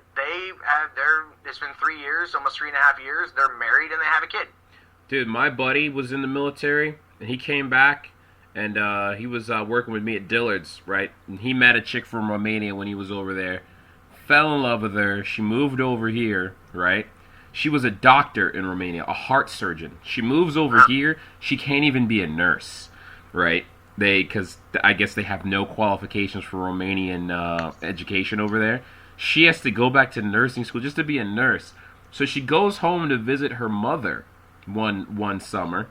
it's been 3 years, almost 3.5 years. They're married and they have a kid. Dude, my buddy was in the military, and he came back, and he was working with me at Dillard's, right? And he met a chick from Romania when he was over there. Fell in love with her. She moved over here, right? She was a doctor in Romania, a heart surgeon. She moves over here. She can't even be a nurse, right? Because I guess they have no qualifications for Romanian education over there. She has to go back to nursing school just to be a nurse. So she goes home to visit her mother one summer,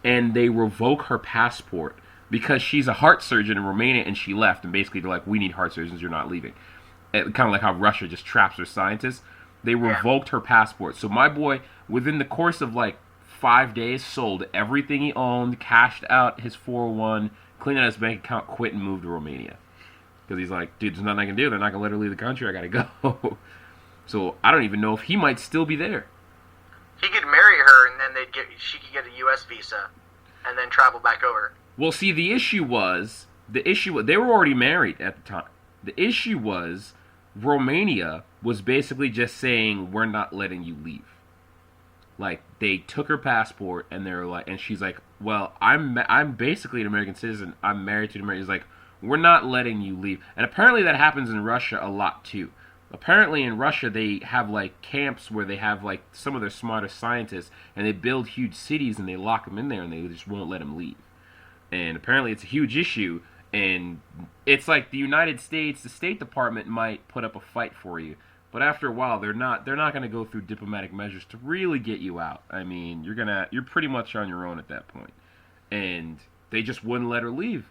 and they revoke her passport because she's a heart surgeon in Romania, and she left. And basically they're like, we need heart surgeons, you're not leaving. Kind of like how Russia just traps their scientists. They revoked her passport. So my boy, within the course of like 5 days, sold everything he owned, cashed out his 401, cleaned out his bank account, quit, and moved to Romania. Because he's like, dude, there's nothing I can do. They're not going to let her leave the country. I got to go. So I don't even know if he might still be there. He could marry her, and then she could get a U.S. visa, and then travel back over. Well, see, the issue was they were already married at the time. The issue was Romania was basically just saying, we're not letting you leave. Like, they took her passport, and they're like, and she's like, well, I'm basically an American citizen. I'm married to an American. He's like, we're not letting you leave. And apparently that happens in Russia a lot too. Apparently in Russia they have like camps where they have like some of their smartest scientists, and they build huge cities and they lock them in there and they just won't let them leave. And apparently it's a huge issue. And it's like the United States, the State Department might put up a fight for you, but after a while they're not going to go through diplomatic measures to really get you out. I mean, you're pretty much on your own at that point. And they just wouldn't let her leave.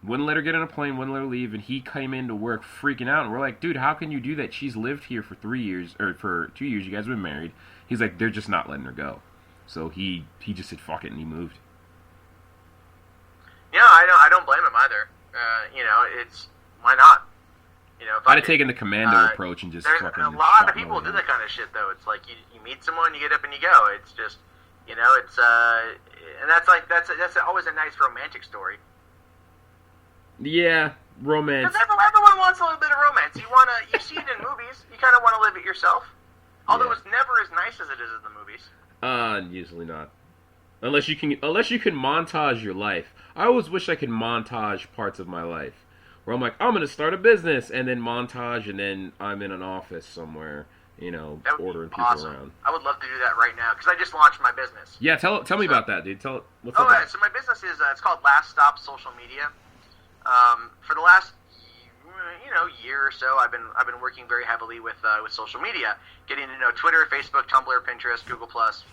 Wouldn't let her get on a plane, wouldn't let her leave, and he came into work freaking out, and we're like, dude, how can you do that? She's lived here for 3 years, or for 2 years, you guys have been married. He's like, they're just not letting her go. So he just said fuck it, and he moved. Yeah, I don't blame him either. It's, why not? I'd have taken the commando approach and just fucking a lot of people do that kind of shit, though. It's like, you meet someone, you get up and you go. It's just, and that's always a nice romantic story. Yeah, romance. Because everyone wants a little bit of romance. You see it in movies. You kind of want to live it yourself. Although it's never as nice as it is in the movies. Usually not. Unless you can montage your life. I always wish I could montage parts of my life. Where I'm like, I'm going to start a business, and then montage, and then I'm in an office somewhere, That would ordering be people awesome. around. I would love to do that right now because I just launched my business. Yeah, tell me about that, dude. What's Oh, up? yeah. So my business is it's called Last Stop Social Media. For the last year or so, I've been working very heavily with social media, getting to know Twitter, Facebook, Tumblr, Pinterest, Google Plus.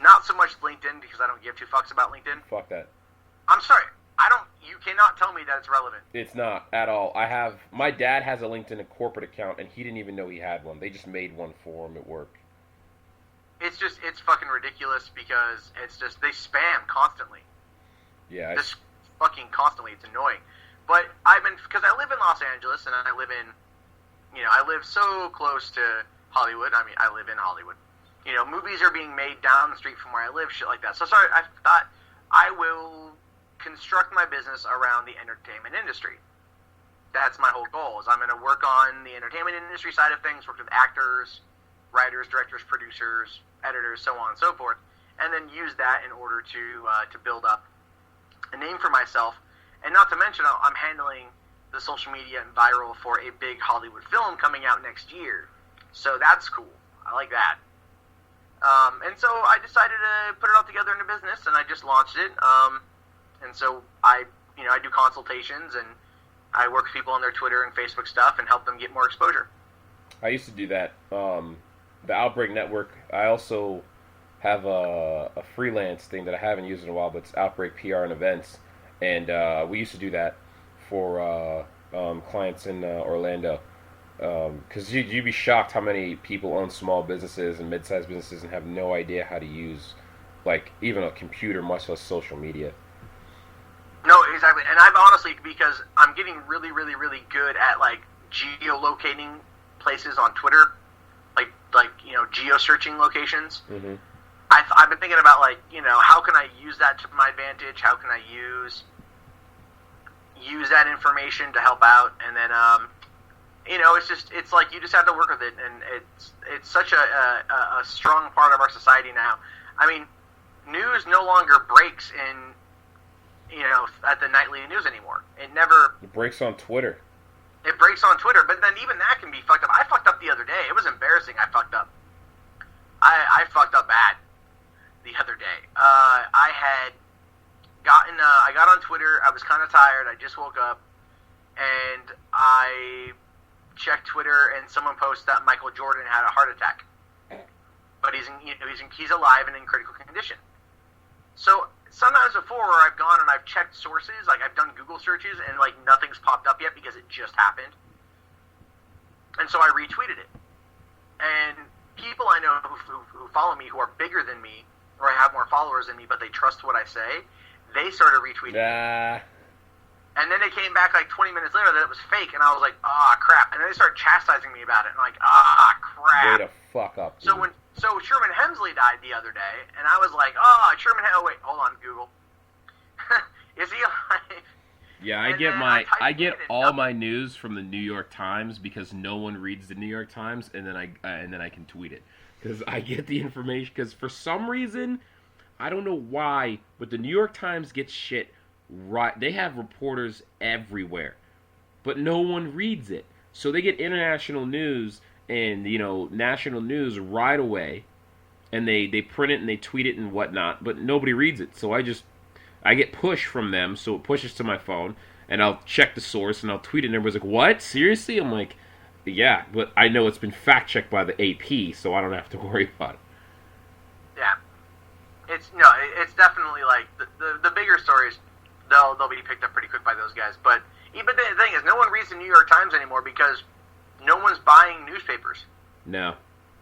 Not so much LinkedIn because I don't give two fucks about LinkedIn. Fuck that. I'm sorry. You cannot tell me that it's relevant. It's not at all. My dad has a LinkedIn corporate account, and he didn't even know he had one. They just made one for him at work. It's fucking ridiculous because they spam constantly. Yeah. Just fucking constantly. It's annoying. But because I live in Los Angeles and I live so close to Hollywood. I mean, I live in Hollywood. Movies are being made down the street from where I live, shit like that. So sorry, I thought I will construct my business around the entertainment industry. That's my whole goal. Is I'm going to work on the entertainment industry side of things, work with actors, writers, directors, producers, editors, so on and so forth, and then use that in order to build up a name for myself. And not to mention, I'm handling the social media and viral for a big Hollywood film coming out next year. So that's cool. I like that. And so I decided to put it all together in a business, and I just launched it. And so I do consultations, and I work with people on their Twitter and Facebook stuff and help them get more exposure. I used to do that. The Outbreak Network. I also have a freelance thing that I haven't used in a while, but it's Outbreak PR and Events. And we used to do that for clients in Orlando. Because you'd be shocked how many people own small businesses and mid-sized businesses and have no idea how to use, like, even a computer, much less social media. No, exactly. And I've honestly, because I'm getting really, really, really good at, like, geolocating places on Twitter, like geo-searching locations. Mm-hmm. I've been thinking about, like, how can I use that to my advantage? How can I use that information to help out? And then, it's like you just have to work with it, and it's such a strong part of our society now. I mean, news no longer breaks at the nightly news anymore. It breaks on Twitter. It breaks on Twitter, but then even that can be fucked up. I fucked up the other day. It was embarrassing. I fucked up. I fucked up bad the other day. I got on Twitter. I was kind of tired. I just woke up, and I checked Twitter, and someone posted that Michael Jordan had a heart attack, but he's alive and in critical condition. So sometimes before, where I've gone and I've checked sources, like I've done Google searches, and like nothing's popped up yet because it just happened, and so I retweeted it. And people I know who follow me, who are bigger than me, or I have more followers than me, but they trust what I say, they started retweeting. And then they came back like 20 minutes later that it was fake, and I was like, crap. And then they started chastising me about it, and I'm like, crap. Way to fuck up, dude. So Sherman Hemsley died the other day, and I was like, wait, hold on, Google. Is he alive? Yeah, I get all my news from the New York Times because no one reads the New York Times, and then I can tweet it because I get the information. Because for some reason, I don't know why, but the New York Times gets shit right. They have reporters everywhere, but no one reads it. So they get international news and national news right away, and they print it and they tweet it and whatnot, but nobody reads it. So I get push from them, so it pushes to my phone, and I'll check the source, and I'll tweet it, and everybody's like, what? Seriously? I'm like, yeah, but I know it's been fact-checked by the AP, so I don't have to worry about it. Yeah. It's definitely, like, the bigger stories, they'll be picked up pretty quick by those guys. But the thing is, no one reads the New York Times anymore because no one's buying newspapers. No.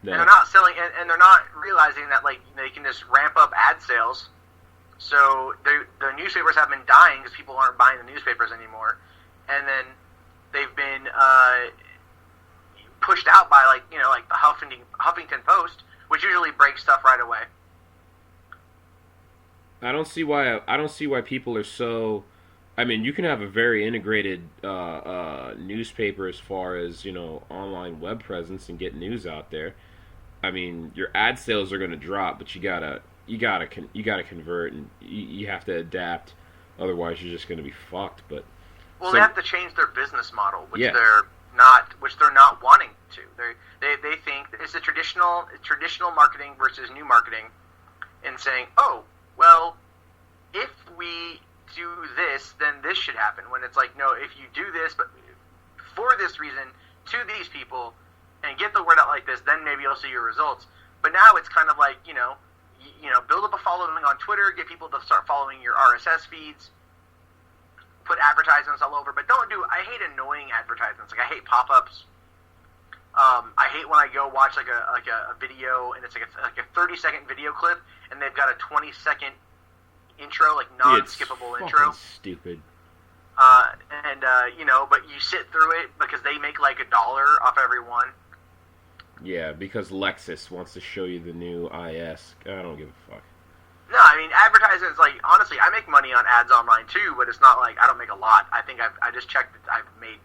And they're not selling, and they're not realizing that, like, they can just ramp up ad sales. So the newspapers have been dying because people aren't buying the newspapers anymore, and then they've been pushed out by like the Huffington Post, which usually breaks stuff right away. I don't see why people are so. I mean, you can have a very integrated newspaper as far as online web presence and get news out there. I mean, your ad sales are going to drop, but you gotta convert, and you have to adapt. Otherwise, you're just going to be fucked. But they have to change their business model, which they're not wanting to. They think it's a traditional marketing versus new marketing, and saying, oh, well, if we do this, then this should happen. When it's like, no, if you do this, but for this reason, to these people, and get the word out like this, then maybe you'll see your results. But now it's kind of like, build up a following on Twitter, get people to start following your RSS feeds, put advertisements all over, but I hate annoying advertisements. Like, I hate pop-ups. I hate when I go watch like a video, and it's like a 30-second video clip, and they've got a 20-second intro, like non-skippable intro. Stupid. But you sit through it because they make like $1 off every one. Yeah, because Lexus wants to show you the new IS. I don't give a fuck. No, I mean, advertisements, like, honestly, I make money on ads online too, but it's not like I don't make a lot. I think I just checked, I've made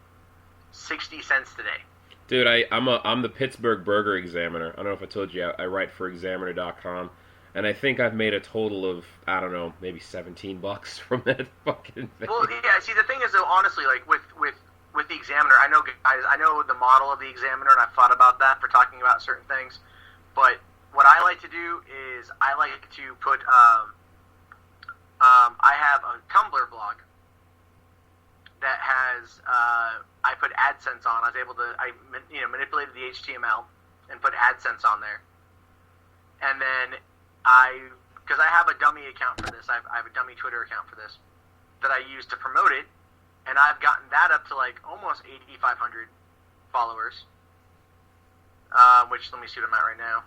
60 cents today. Dude, I'm the Pittsburgh Burger Examiner. I don't know if I told you, I write for Examiner.com, and I think I've made a total of, I don't know, maybe $17 from that fucking thing. Well, yeah, see, the thing is, though, honestly, like, with the Examiner, I know the model of the Examiner, and I've thought about that for talking about certain things, but what I like to do is I like to put, I have a Tumblr blog that has, I put AdSense on. I was able to, manipulated the HTML and put AdSense on there. And then because I have a dummy account for this, I have a dummy Twitter account for this that I use to promote it, and I've gotten that up to like almost 8,500 followers, which, let me see what I'm at right now.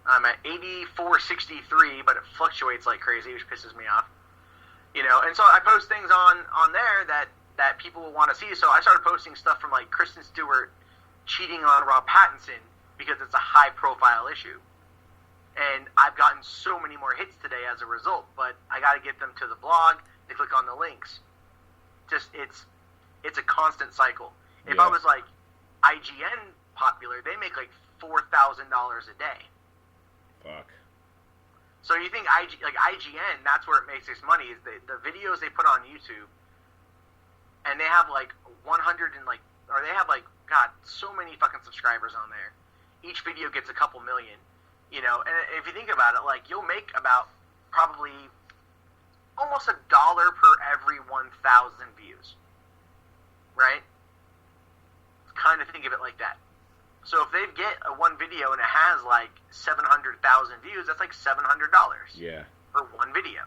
I'm at 8,463, but it fluctuates like crazy, which pisses me off. And so I post things on there that people will want to see. So I started posting stuff from like Kristen Stewart cheating on Rob Pattinson because it's a high-profile issue. And I've gotten so many more hits today as a result, but I got to get them to the blog to click on the links. Just it's a constant cycle. If I was like IGN popular, they make like $4,000 a day. Fuck. So you think IGN, that's where it makes its money, is the videos they put on YouTube, and they have like 100 and like, or they have like, God, so many fucking subscribers on there. Each video gets a couple million, and if you think about it, like, you'll make about probably almost $1 per every 1,000 views, right? Kind of think of it like that. So if they get one video and it has like 700,000 views, that's like $700. Yeah. For one video.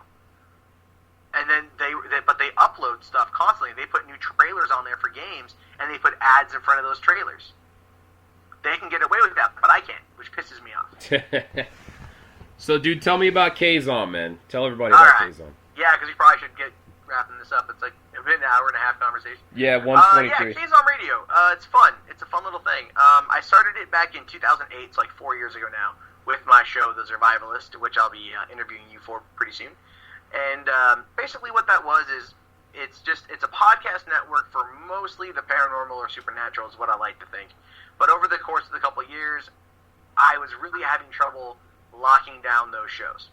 And then they upload stuff constantly. They put new trailers on there for games, and they put ads in front of those trailers. They can get away with that, but I can't, which pisses me off. So, dude, tell me about KZOM, man. Tell everybody about KZOM. Yeah, because we probably should get wrapping this up. It's like a bit an hour and a half conversation. Yeah, 123. Yeah, KZOM Radio. It's fun. It's a fun little thing. I started it back in 2008, so like 4 years ago now, with my show, The Survivalist, which I'll be interviewing you for pretty soon. And basically what that was is it's a podcast network for mostly the paranormal or supernatural is what I like to think. But over the course of the couple of years, I was really having trouble locking down those shows.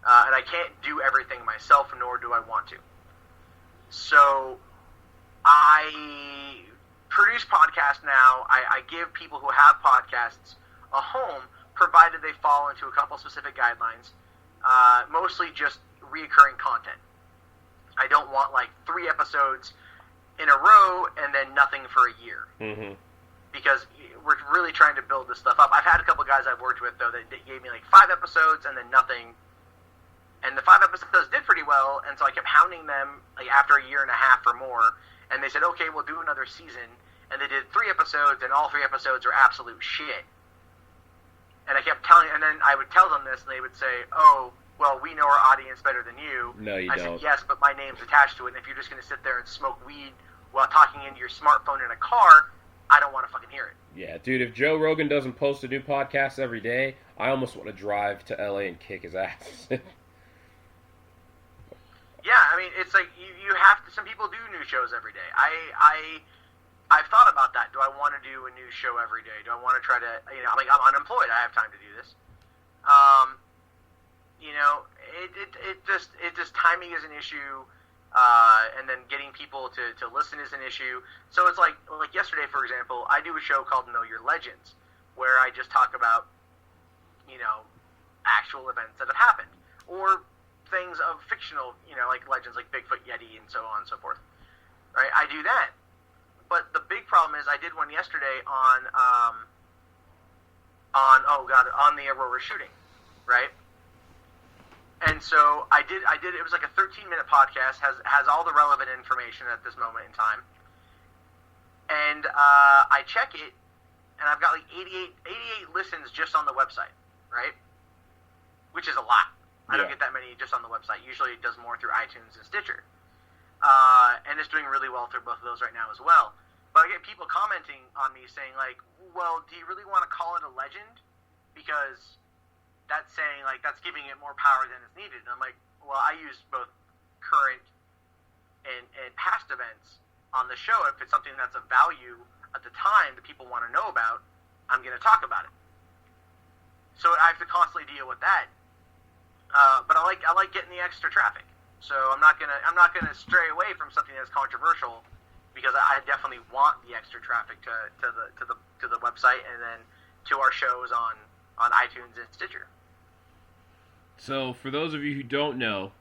And I can't do everything myself, nor do I want to. So I produce podcasts now. I give people who have podcasts a home, provided they fall into a couple specific guidelines. Mostly just reoccurring content. I don't want like 3 episodes in a row and then nothing for a year. Mm-hmm. Because we're really trying to build this stuff up. I've had a couple guys I've worked with, though, that gave me like 5 episodes and then nothing. And the 5 episodes did pretty well, and so I kept hounding them like after a year and a half or more. And they said, okay, we'll do another season. And they did 3 episodes, and all 3 episodes are absolute shit. And I kept telling, and then I would tell them this, and they would say, oh, well, we know our audience better than you. No, you don't. I said, yes, but my name's attached to it, and if you're just going to sit there and smoke weed while talking into your smartphone in a car, I don't want to fucking hear it. Yeah, dude, if Joe Rogan doesn't post a new podcast every day, I almost want to drive to LA and kick his ass. Yeah, I mean, it's like, you have to, some people do new shows every day. I've thought about that. Do I want to do a new show every day? Do I want to try to, I'm unemployed. I have time to do this. It just timing is an issue. and then getting people to listen is an issue. So it's like yesterday, for example, I do a show called Know Your Legends, where I just talk about, actual events that have happened, or things of fictional, like legends like Bigfoot, Yeti, and so on and so forth. Right? I do that. But the big problem is I did one yesterday on the Aurora shooting, right? And so I did. It was like a 13-minute podcast. Has all the relevant information at this moment in time. And I check it, and I've got like 88 listens just on the website, right? Which is a lot. I don't get that many just on the website. Usually it does more through iTunes and Stitcher. And it's doing really well through both of those right now as well. But I get people commenting on me saying, like, well, do you really want to call it a legend? Because that's saying, like, that's giving it more power than is needed. And I'm like, well, I use both current and past events on the show. If it's something that's of value at the time that people want to know about, I'm going to talk about it. So I have to constantly deal with that. But I like getting the extra traffic. So I'm not gonna stray away from something that's controversial, because I definitely want the extra traffic to the website and then to our shows on iTunes and Stitcher. So for those of you who don't know,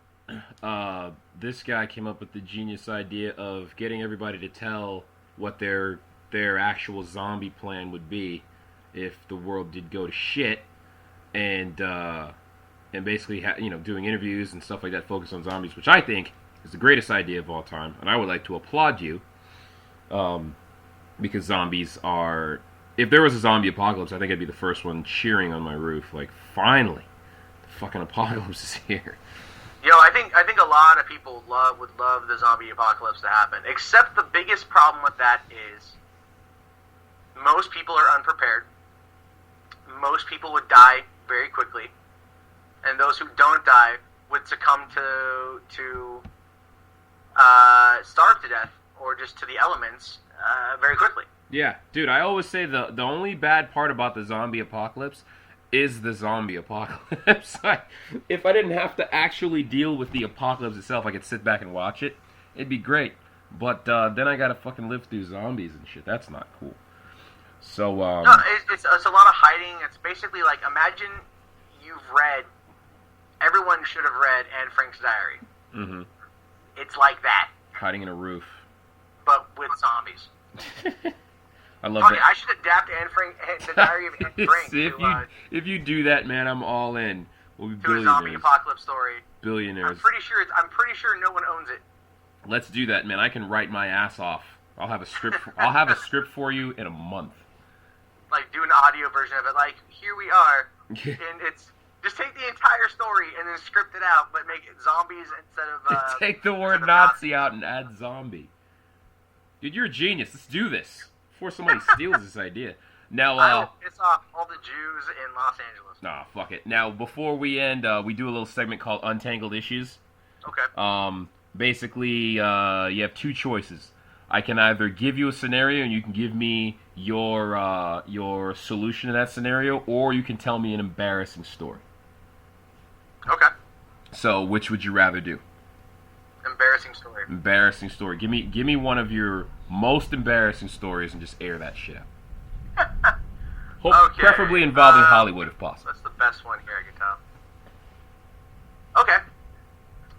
this guy came up with the genius idea of getting everybody to tell what their actual zombie plan would be if the world did go to shit, and basically doing interviews and stuff like that focused on zombies, which I think is the greatest idea of all time, and I would like to applaud you, because zombies are, if there was a zombie apocalypse, I think I'd be the first one cheering on my roof, like, finally, the fucking apocalypse is here. I think a lot of people would love the zombie apocalypse to happen, except the biggest problem with that is most people are unprepared. Most people would die very quickly. And those who don't die would succumb to starve to death or just to the elements very quickly. Yeah, dude, I always say the only bad part about the zombie apocalypse is the zombie apocalypse. If I didn't have to actually deal with the apocalypse itself, I could sit back and watch it. It'd be great. But then I gotta fucking live through zombies and shit. That's not cool. So, no, it's a lot of hiding. It's basically like, imagine you've read... Everyone should have read Anne Frank's diary. Mm-hmm. It's like that. Hiding in a roof. But with zombies. I love that. I should adapt the diary of Anne Frank. If you do that, man, I'm all in. We'll be billionaires. To a zombie apocalypse story. Billionaires. I'm pretty sure no one owns it. Let's do that, man. I can write my ass off. I'll have a script. I'll have a script for you in a month. Like, do an audio version of it. Like, here we are, and it's. Just take the entire story and then script it out, but make it zombies instead of... take the word Nazi out and add zombie. Dude, you're a genius. Let's do this before somebody steals this idea. Now, I'll piss off all the Jews in Los Angeles. Nah, fuck it. Now, before we end, we do a little segment called Untangled Issues. Okay. Basically, you have two choices. I can either give you a scenario and you can give me your solution to that scenario, or you can tell me an embarrassing story. Okay. So, which would you rather do? Embarrassing story. Embarrassing story. Give me one of your most embarrassing stories and just air that shit out. Okay. Preferably involving Hollywood, if possible. That's the best one here, I can tell. Okay.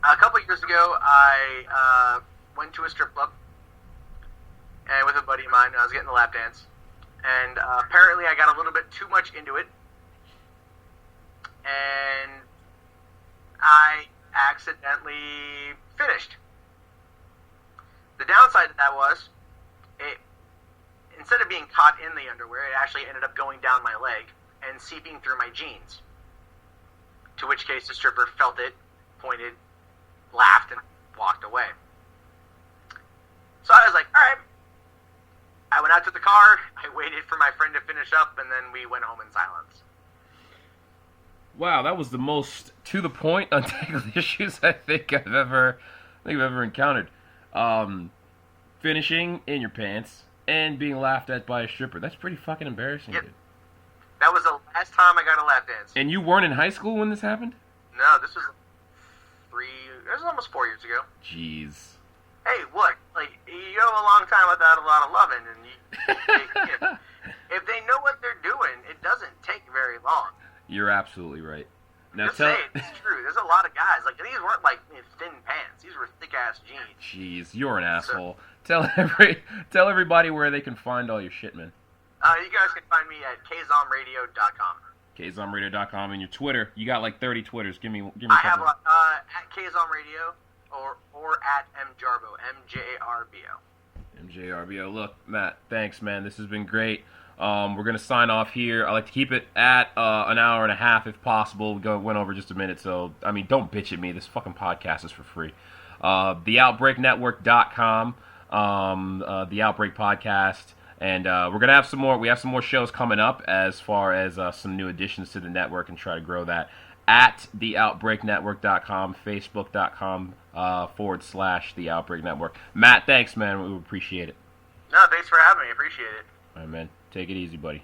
A couple of years ago, I went to a strip club, and with a buddy of mine, I was getting a lap dance, and apparently I got a little bit too much into it, and I accidentally finished. The downside of that was, instead of being caught in the underwear, it actually ended up going down my leg and seeping through my jeans. To which case the stripper felt it, pointed, laughed, and walked away. So I was like, alright. I went out to the car, I waited for my friend to finish up, and then we went home in silence. Wow, that was the most to-the-point untangled issues I think I've ever encountered. Finishing in your pants and being laughed at by a stripper. That's pretty fucking embarrassing, Yep. dude. That was the last time I got a lap dance. And you weren't in high school when this happened? No, this was it was almost 4 years ago. Jeez. Hey, look, like, you go a long time without a lot of loving, and if they know what they're doing, it doesn't take very long. You're absolutely right. Now Just say it, it's true. There's a lot of guys, like, these weren't, like, thin pants. These were thick-ass jeans. Jeez, you're an asshole. Tell everybody where they can find all your shit, man. You guys can find me at KZOMradio.com. KZOMradio.com, and your Twitter. You got like 30 Twitters. Give me a I have couple. at KZOMradio or at mjarbo, MJARBO. MJRBO. Look, Matt, thanks, man. This has been great. We're going to sign off here. I like to keep it at an hour and a half if possible. Went over just a minute, so, I mean, don't bitch at me. This fucking podcast is for free. TheOutbreakNetwork.com, The Outbreak Podcast. And we're going to have some more. We have some more shows coming up as far as some new additions to the network and try to grow that at TheOutbreakNetwork.com, Facebook.com / The Outbreak Network. Matt, thanks, man. We appreciate it. No, thanks for having me. Appreciate it. All right, man. Take it easy, buddy.